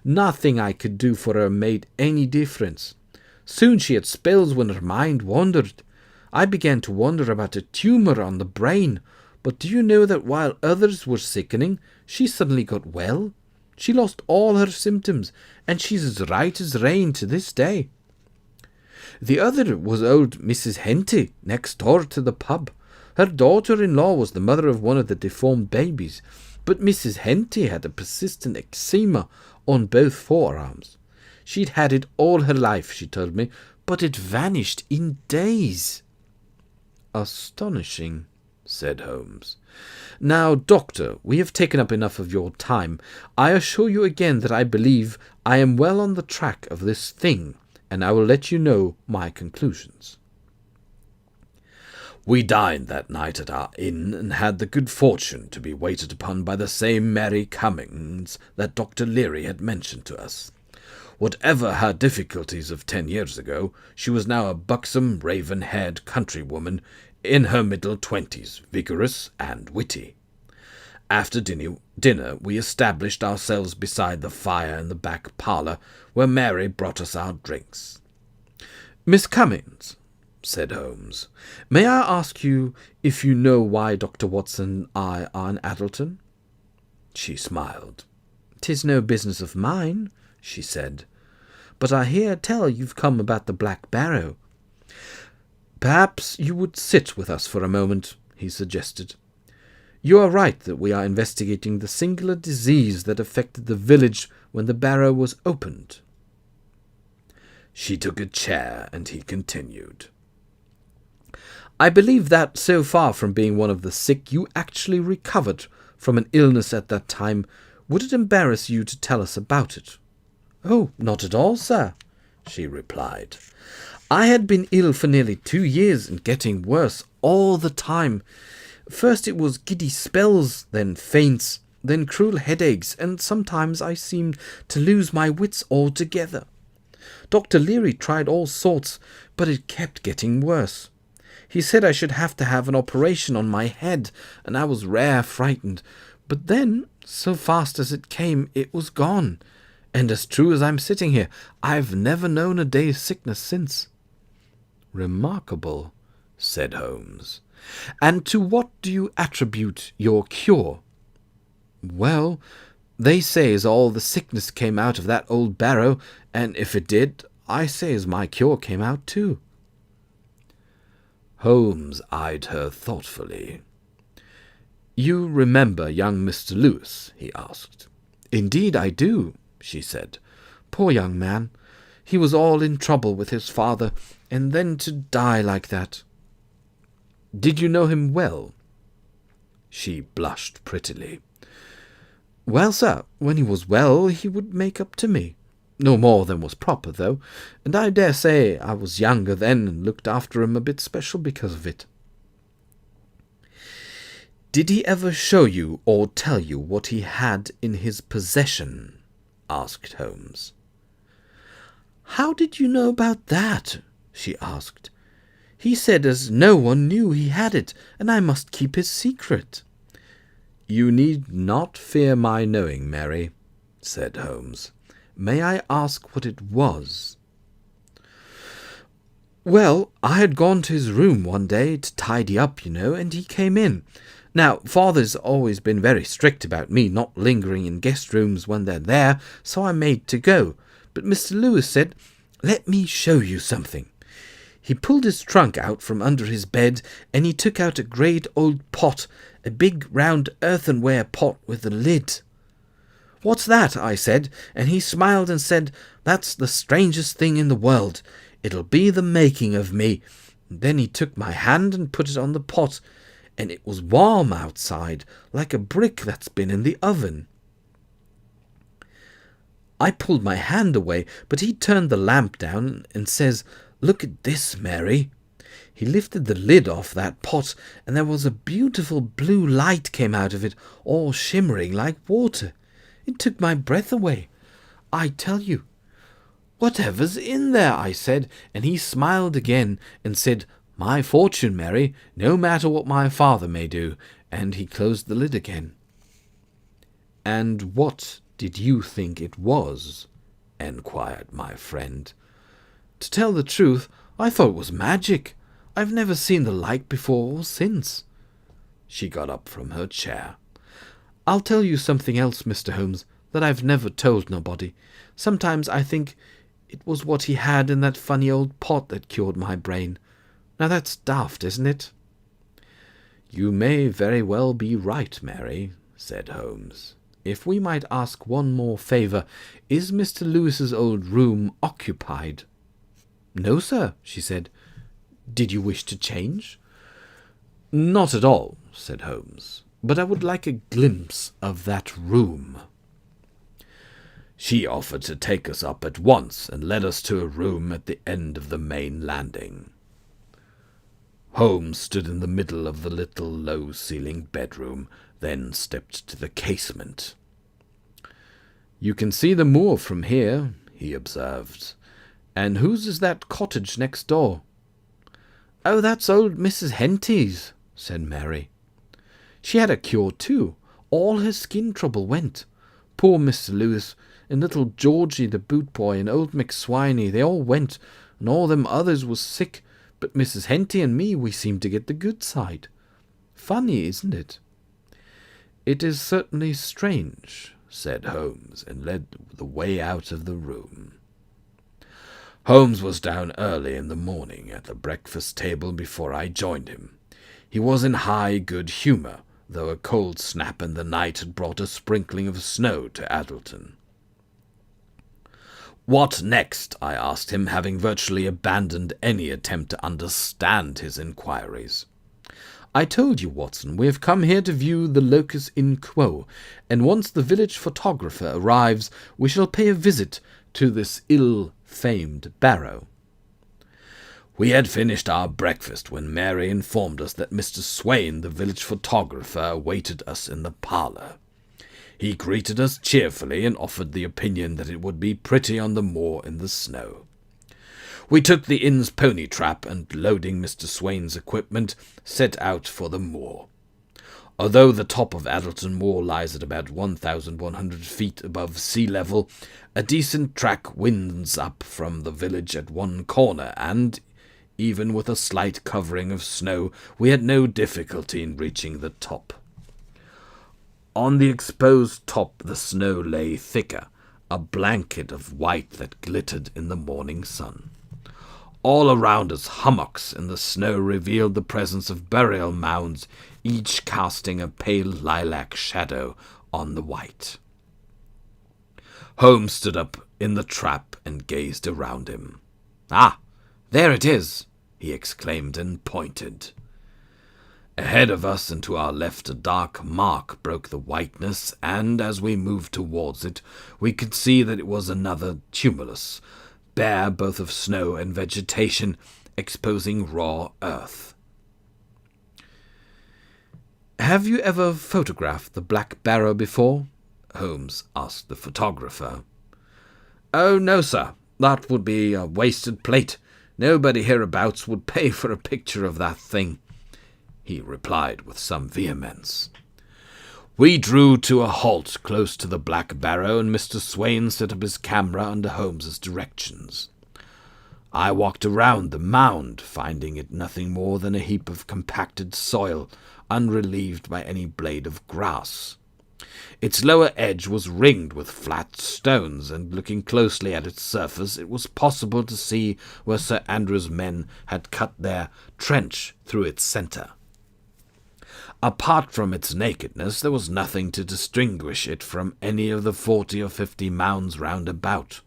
Nothing I could do for her made any difference. Soon she had spells when her mind wandered. I began to wonder about a tumour on the brain, but do you know that while others were sickening, she suddenly got well? She lost all her symptoms, and she's as right as rain to this day. The other was old Mrs. Henty, next door to the pub. Her daughter-in-law was the mother of one of the deformed babies, but Mrs. Henty had a persistent eczema on both forearms. She'd had it all her life, she told me, but it vanished in days. Astonishing, said Holmes. Now, Doctor, we have taken up enough of your time. I assure you again that I believe I am well on the track of this thing, and I will let you know my conclusions. We dined that night at our inn, and had the good fortune to be waited upon by the same Mary Cummings that Dr. Leary had mentioned to us. Whatever her difficulties of 10 years ago, she was now a buxom, raven-haired countrywoman in her middle 20s, vigorous and witty. After dinner we established ourselves beside the fire in the back parlour, where Mary brought us our drinks. "Miss Cummings," said Holmes, "may I ask you if you know why Dr. Watson and I are in Addleton?" She smiled. "'Tis no business of mine," she said, "but I hear tell you've come about the Black Barrow." "Perhaps you would sit with us for a moment," he suggested. "You are right that we are investigating the singular disease that affected the village when the barrow was opened." She took a chair, and he continued. "I believe that, so far from being one of the sick, you actually recovered from an illness at that time. Would it embarrass you to tell us about it?" "Oh, not at all, sir," she replied. "I had been ill for nearly 2 years, and getting worse all the time. First it was giddy spells, then faints, then cruel headaches, and sometimes I seemed to lose my wits altogether. Dr. Leary tried all sorts, but it kept getting worse. He said I should have to have an operation on my head, and I was rare frightened. But then, so fast as it came, it was gone. And as true as I'm sitting here, I've never known a day's sickness since." "Remarkable," said Holmes. "And to what do you attribute your cure?" "Well, they say as all the sickness came out of that old barrow, and if it did, I say as my cure came out too." Holmes eyed her thoughtfully. "You remember young Mr. Lewis?" he asked. "Indeed I do," she said. "Poor young man. He was all in trouble with his father, and then to die like that." "Did you know him well?" She blushed prettily. "Well, sir, when he was well, he would make up to me. No more than was proper, though, and I dare say I was younger then and looked after him a bit special because of it." "Did he ever show you or tell you what he had in his possession?" asked Holmes. "How did you know about that?" she asked. "He said as no one knew he had it, and I must keep his secret." "You need not fear my knowing, Mary," said Holmes. "May I ask what it was?" "Well, I had gone to his room one day to tidy up, you know, and he came in. Now, father's always been very strict about me not lingering in guest rooms when they're there, so I made to go. But Mr. Lewis said, 'Let me show you something.' He pulled his trunk out from under his bed, and he took out a great old pot, a big round earthenware pot with a lid. 'What's that?' I said, and he smiled and said, 'That's the strangest thing in the world. It'll be the making of me.' And then he took my hand and put it on the pot, and it was warm outside, like a brick that's been in the oven. I pulled my hand away, but he turned the lamp down and says, 'Look at this, Mary.' He lifted the lid off that pot, and there was a beautiful blue light came out of it, all shimmering like water. It took my breath away, I tell you. 'Whatever's in there?' I said, and he smiled again and said, 'My fortune, Mary, no matter what my father may do,' and he closed the lid again." "And what did you think it was?" enquired my friend. To tell the truth, I thought it was magic. I've never seen the like before or since." She got up from her chair. "I'll tell you something else, Mr. Holmes, that I've never told nobody. Sometimes I think it was what he had in that funny old pot that cured my brain. Now that's daft, isn't it?" "You may very well be right, Mary," said Holmes. "If we might ask one more favour, is Mr. Lewis's old room occupied?" "No, sir," she said. "Did you wish to change?" "Not at all," said Holmes, "but I would like a glimpse of that room." She offered to take us up at once and led us to a room at the end of the main landing. Holmes stood in the middle of the little low-ceilinged bedroom, then stepped to the casement. "You can see the moor from here," he observed. "And whose is that cottage next door?" "Oh, that's old Mrs. Henty's," said Mary. "She had a cure too. All her skin trouble went. Poor Mr. Lewis, and little Georgie the boot boy, and old McSwiney, they all went, and all them others was sick, but Mrs. Henty and me, we seemed to get the good side. Funny, isn't it?" "It is certainly strange," said Holmes, and led the way out of the room. Holmes was down early in the morning at the breakfast table before I joined him. He was in high good humour, though a cold snap in the night had brought a sprinkling of snow to Addleton. "What next?" I asked him, having virtually abandoned any attempt to understand his inquiries. "I told you, Watson, we have come here to view the locus in quo, and once the village photographer arrives, we shall pay a visit to this ill-famed barrow." We had finished our breakfast when Mary informed us that Mr. Swain, the village photographer, awaited us in the parlour. He greeted us cheerfully and offered the opinion that it would be pretty on the moor in the snow. We took the inn's pony trap and, loading Mr. Swain's equipment, set out for the moor. Although the top of Addleton Moor lies at about 1,100 feet above sea level, a decent track winds up from the village at one corner, and, even with a slight covering of snow, we had no difficulty in reaching the top. On the exposed top the snow lay thicker, a blanket of white that glittered in the morning sun. All around us hummocks in the snow revealed the presence of burial mounds, each casting a pale lilac shadow on the white. Holmes stood up in the trap and gazed around him. "Ah, there it is!" he exclaimed and pointed. Ahead of us and to our left a dark mark broke the whiteness, and as we moved towards it, we could see that it was another tumulus, bare both of snow and vegetation, exposing raw earth. "Have you ever photographed the Black Barrow before?" Holmes asked the photographer. "Oh, no, sir. That would be a wasted plate. Nobody hereabouts would pay for a picture of that thing," he replied with some vehemence. We drew to a halt close to the Black Barrow, and Mr. Swain set up his camera under Holmes's directions. I walked around the mound, finding it nothing more than a heap of compacted soil, unrelieved by any blade of grass. Its lower edge was ringed with flat stones, and looking closely at its surface, it was possible to see where Sir Andrew's men had cut their trench through its centre. Apart from its nakedness, there was nothing to distinguish it from any of the 40 or 50 mounds round about.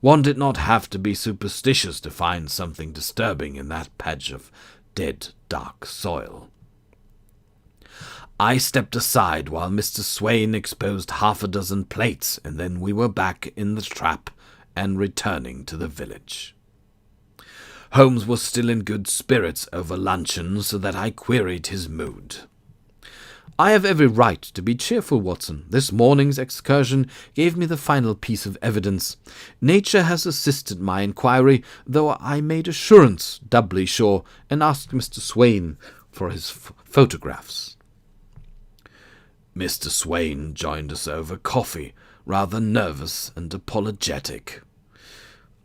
One did not have to be superstitious to find something disturbing in that patch of dead, dark soil. I stepped aside while Mr. Swain exposed 6 plates, and then we were back in the trap and returning to the village. Holmes was still in good spirits over luncheon, so that I queried his mood. "I have every right to be cheerful, Watson. This morning's excursion gave me the final piece of evidence. Nature has assisted my inquiry, though I made assurance doubly sure, and asked Mr. Swain for his photographs." Mr. Swain joined us over coffee, rather nervous and apologetic.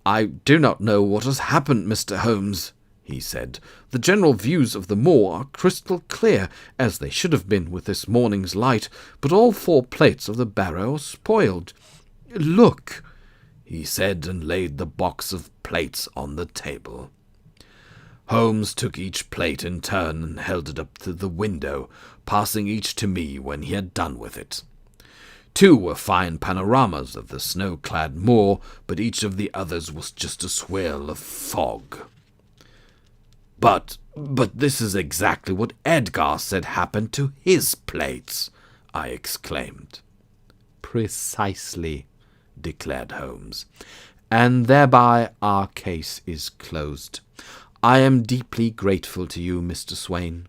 "I do not know what has happened, Mr. Holmes," he said. "The general views of the moor are crystal clear, as they should have been with this morning's light, but all 4 plates of the barrow are spoiled. Look," he said, and laid the box of plates on the table. Holmes took each plate in turn and held it up to the window, passing each to me when he had done with it. 2 were fine panoramas of the snow-clad moor, but each of the others was just a swirl of fog. But this is exactly what Edgar said happened to his plates," I exclaimed. "Precisely," declared Holmes, "and thereby our case is closed. I am deeply grateful to you, Mr. Swain."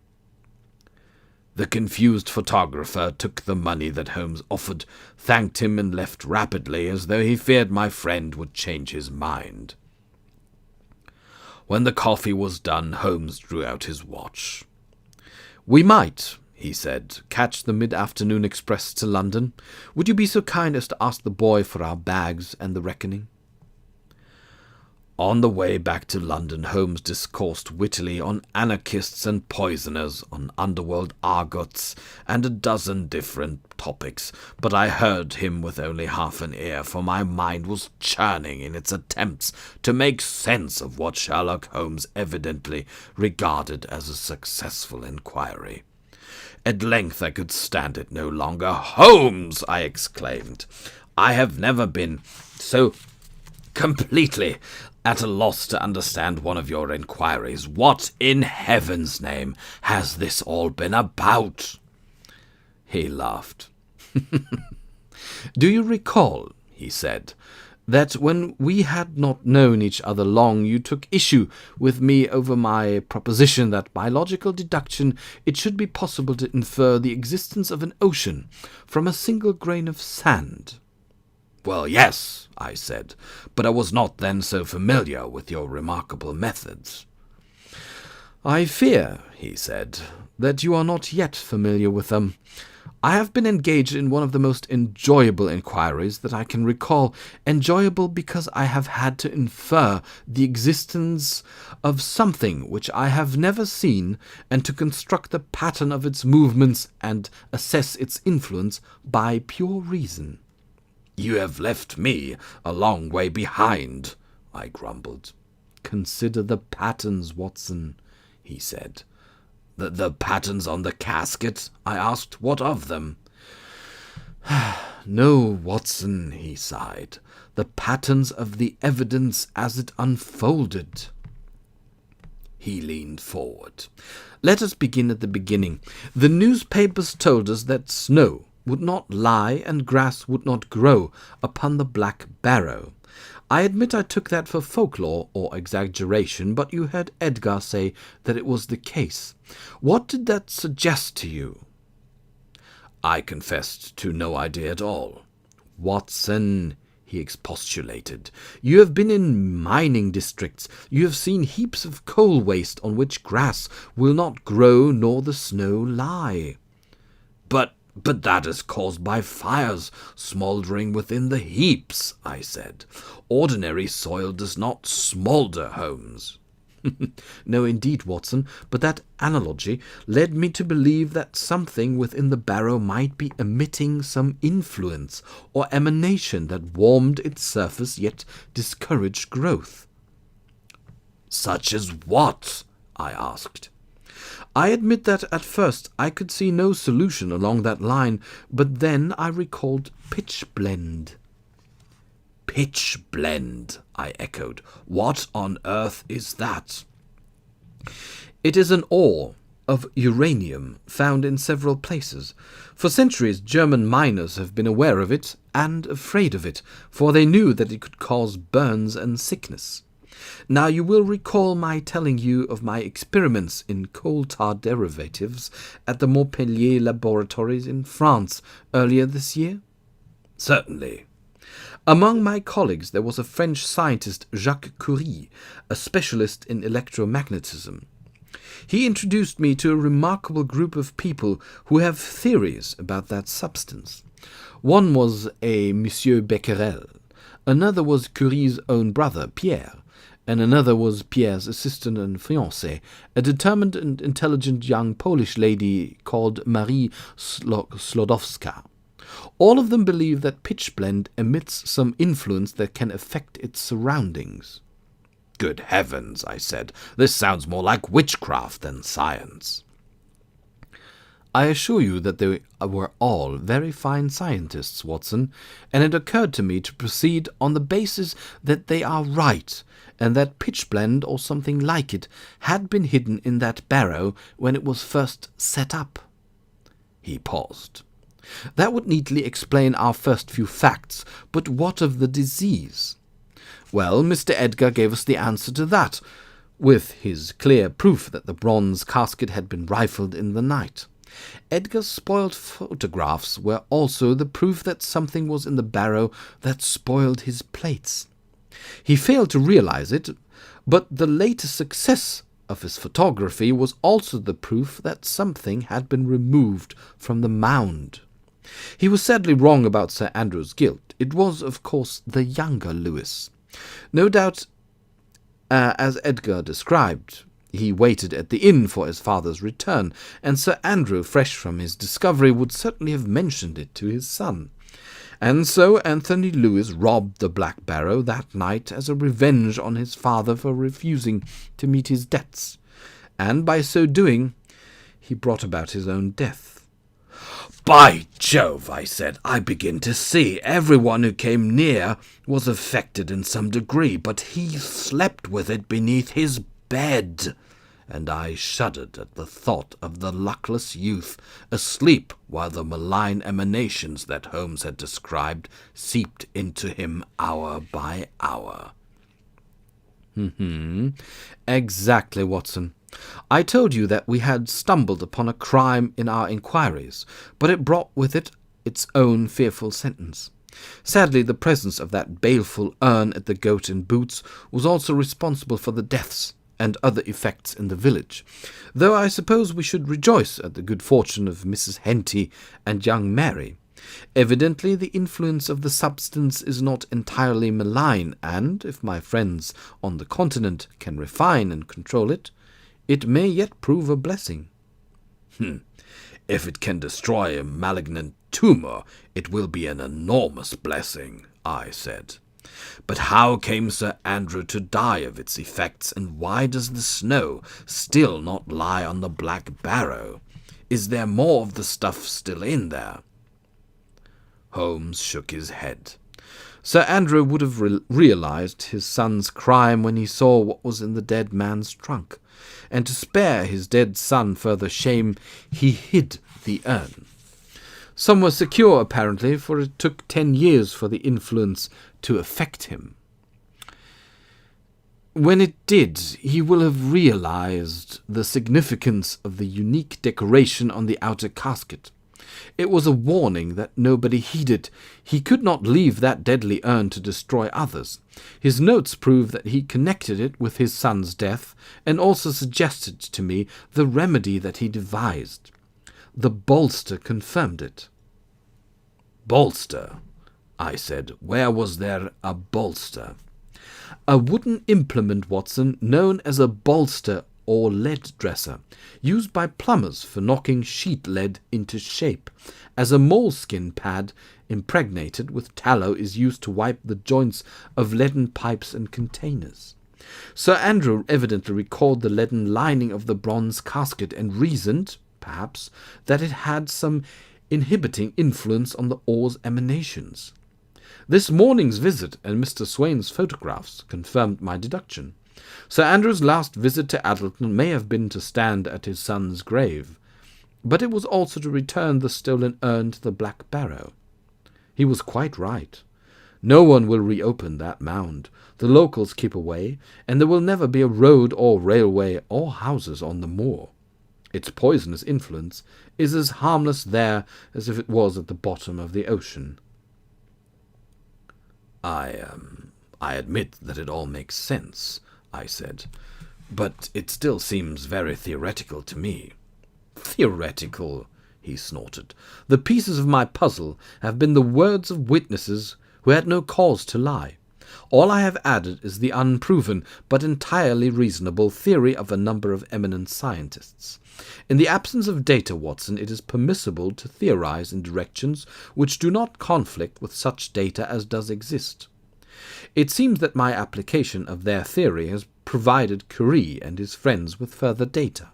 The confused photographer took the money that Holmes offered, thanked him, and left rapidly, as though he feared my friend would change his mind. When the coffee was done, Holmes drew out his watch. "We might," he said, "catch the mid-afternoon express to London. Would you be so kind as to ask the boy for our bags and the reckoning?" On the way back to London, Holmes discoursed wittily on anarchists and poisoners, on underworld argots, and a dozen different topics, but I heard him with only half an ear, for my mind was churning in its attempts to make sense of what Sherlock Holmes evidently regarded as a successful inquiry. At length I could stand it no longer. "Holmes!" I exclaimed. "I have never been so completely at a loss to understand one of your inquiries. What in heaven's name has this all been about?" He laughed. "Do you recall," he said, "that when we had not known each other long, you took issue with me over my proposition that by logical deduction it should be possible to infer the existence of an ocean from a single grain of sand?" "Well, yes," I said, "but I was not then so familiar with your remarkable methods." "I fear," he said, "that you are not yet familiar with them. I have been engaged in one of the most enjoyable inquiries that I can recall, enjoyable because I have had to infer the existence of something which I have never seen, and to construct the pattern of its movements and assess its influence by pure reason." "You have left me a long way behind," I grumbled. "Consider the patterns, Watson," he said. The patterns on the casket?" I asked. "What of them?" "No, Watson," he sighed. "The patterns of the evidence as it unfolded." He leaned forward. "Let us begin at the beginning. The newspapers told us that snow would not lie and grass would not grow upon the Black Barrow. I admit I took that for folklore or exaggeration, but you heard Edgar say that it was the case. What did that suggest to you?" I confessed to no idea at all. "Watson," he expostulated, "you have been in mining districts. You have seen heaps of coal waste on which grass will not grow nor the snow lie." But that is caused by fires smouldering within the heaps," I said. "Ordinary soil does not smoulder, Holmes." "No, indeed, Watson, but that analogy led me to believe that something within the barrow might be emitting some influence or emanation that warmed its surface yet discouraged growth." "Such as what?" I asked. I admit that at first I could see no solution along that line, but then I recalled pitchblende. "Pitchblende," I echoed. "What on earth is that?" "It is an ore of uranium found in several places. For centuries German miners have been aware of it and afraid of it, for they knew that it could cause burns and sickness. Now you will recall my telling you of my experiments in coal tar derivatives at the Montpellier laboratories in France earlier this year?" "Certainly." "Among my colleagues there was a French scientist, Jacques Curie, a specialist in electromagnetism. He introduced me to a remarkable group of people who have theories about that substance. One was a Monsieur Becquerel, Another was Curie's own brother, Pierre, and another was Pierre's assistant and fiancée, a determined and intelligent young Polish lady called Marie Slodowska. All of them believe that pitchblende emits some influence that can affect its surroundings. Good heavens, I said, this sounds more like witchcraft than science. I assure you that they were all very fine scientists, Watson, and it occurred to me to proceed on the basis that they are right, and that pitchblende, or something like it, had been hidden in that barrow when it was first set up. He paused. That would neatly explain our first few facts, but what of the disease? Well, Mr. Edgar gave us the answer to that, with his clear proof that the bronze casket had been rifled in the night. Edgar's spoiled photographs were also the proof that something was in the barrow that spoiled his plates. He failed to realize it, but the later success of his photography was also the proof that something had been removed from the mound. He was sadly wrong about Sir Andrew's guilt. It was, of course, the younger Lewis. No doubt, as Edgar described, he waited at the inn for his father's return, and Sir Andrew, fresh from his discovery, would certainly have mentioned it to his son. And so Anthony Lewis robbed the Black Barrow that night as a revenge on his father for refusing to meet his debts, and by so doing he brought about his own death. By Jove, I said, I begin to see. Everyone who came near was affected in some degree, but he slept with it beneath his bed. And I shuddered at the thought of the luckless youth asleep while the malign emanations that Holmes had described seeped into him hour by hour. Exactly, Watson. I told you that we had stumbled upon a crime in our inquiries, but it brought with it its own fearful sentence. Sadly, the presence of that baleful urn at the Goat and Boots was also responsible for the deaths and other effects in the village, though I suppose we should rejoice at the good fortune of Mrs. Henty and young Mary. Evidently the influence of the substance is not entirely malign, and, if my friends on the continent can refine and control it, it may yet prove a blessing. If it can destroy a malignant tumour, it will be an enormous blessing, I said. But how came Sir Andrew to die of its effects, and why does the snow still not lie on the Black Barrow? Is there more of the stuff still in there? Holmes shook his head. Sir Andrew would have realized his son's crime when he saw what was in the dead man's trunk, and to spare his dead son further shame, he hid the urn. Some were secure, apparently, for it took 10 years for the influence to affect him. When it did, he will have realized the significance of the unique decoration on the outer casket. It was a warning that nobody heeded. He could not leave that deadly urn to destroy others. His notes prove that he connected it with his son's death, and also suggested to me the remedy that he devised. The bolster confirmed it. Bolster? I said. Where was there a bolster? A wooden implement, Watson, known as a bolster or lead dresser, used by plumbers for knocking sheet lead into shape, as a moleskin pad impregnated with tallow is used to wipe the joints of leaden pipes and containers. Sir Andrew evidently recalled the leaden lining of the bronze casket and reasoned, perhaps, that it had some inhibiting influence on the ore's emanations. This morning's visit and Mr. Swain's photographs confirmed my deduction. Sir Andrew's last visit to Addleton may have been to stand at his son's grave, but it was also to return the stolen urn to the Black Barrow. He was quite right. No one will reopen that mound. The locals keep away, and there will never be a road or railway or houses on the moor. Its poisonous influence is as harmless there as if it was at the bottom of the ocean. I admit that it all makes sense, I said, but it still seems very theoretical to me. Theoretical, he snorted. The pieces of my puzzle have been the words of witnesses who had no cause to lie. All I have added is the unproven but entirely reasonable theory of a number of eminent scientists. In the absence of data, Watson, it is permissible to theorize in directions which do not conflict with such data as does exist. It seems that my application of their theory has provided Curie and his friends with further data.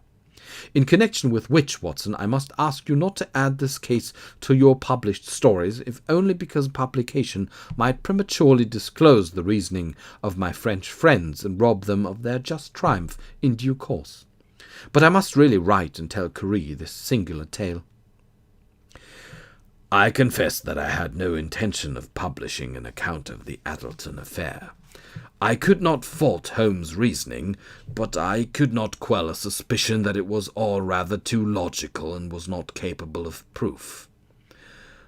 In connection with which, Watson, I must ask you not to add this case to your published stories, if only because publication might prematurely disclose the reasoning of my French friends and rob them of their just triumph in due course. But I must really write and tell Curie this singular tale. I confess that I had no intention of publishing an account of the Addleton affair. I could not fault Holmes' reasoning, but I could not quell a suspicion that it was all rather too logical and was not capable of proof.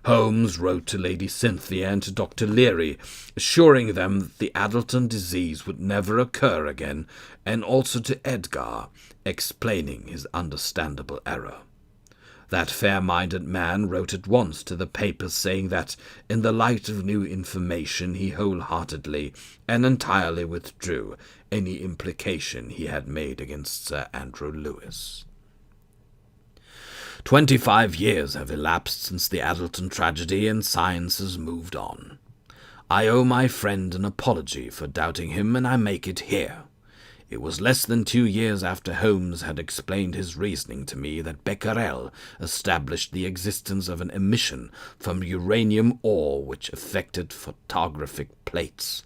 Holmes wrote to Lady Cynthia and to Dr. Leary, assuring them that the Addleton disease would never occur again, and also to Edgar, explaining his understandable error. That fair-minded man wrote at once to the papers saying that, in the light of new information, he wholeheartedly and entirely withdrew any implication he had made against Sir Andrew Lewis. 25 years have elapsed since the Addleton tragedy, and science has moved on. I owe my friend an apology for doubting him, and I make it here. It was less than 2 years after Holmes had explained his reasoning to me that Becquerel established the existence of an emission from uranium ore which affected photographic plates.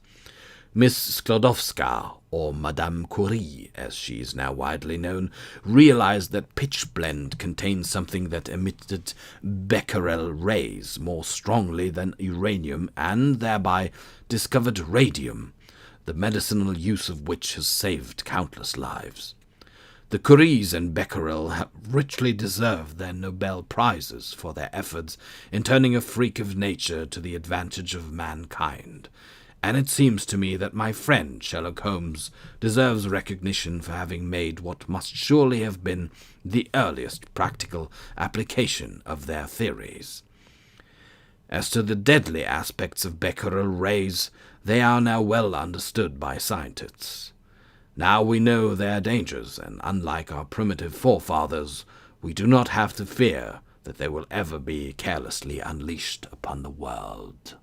Miss Sklodowska, or Madame Curie, as she is now widely known, realized that pitchblende contained something that emitted Becquerel rays more strongly than uranium, and thereby discovered radium, the medicinal use of which has saved countless lives. The Curies and Becquerel have richly deserved their Nobel Prizes for their efforts in turning a freak of nature to the advantage of mankind, and it seems to me that my friend Sherlock Holmes deserves recognition for having made what must surely have been the earliest practical application of their theories. As to the deadly aspects of Becquerel rays, they are now well understood by scientists. Now we know their dangers, and unlike our primitive forefathers, we do not have to fear that they will ever be carelessly unleashed upon the world.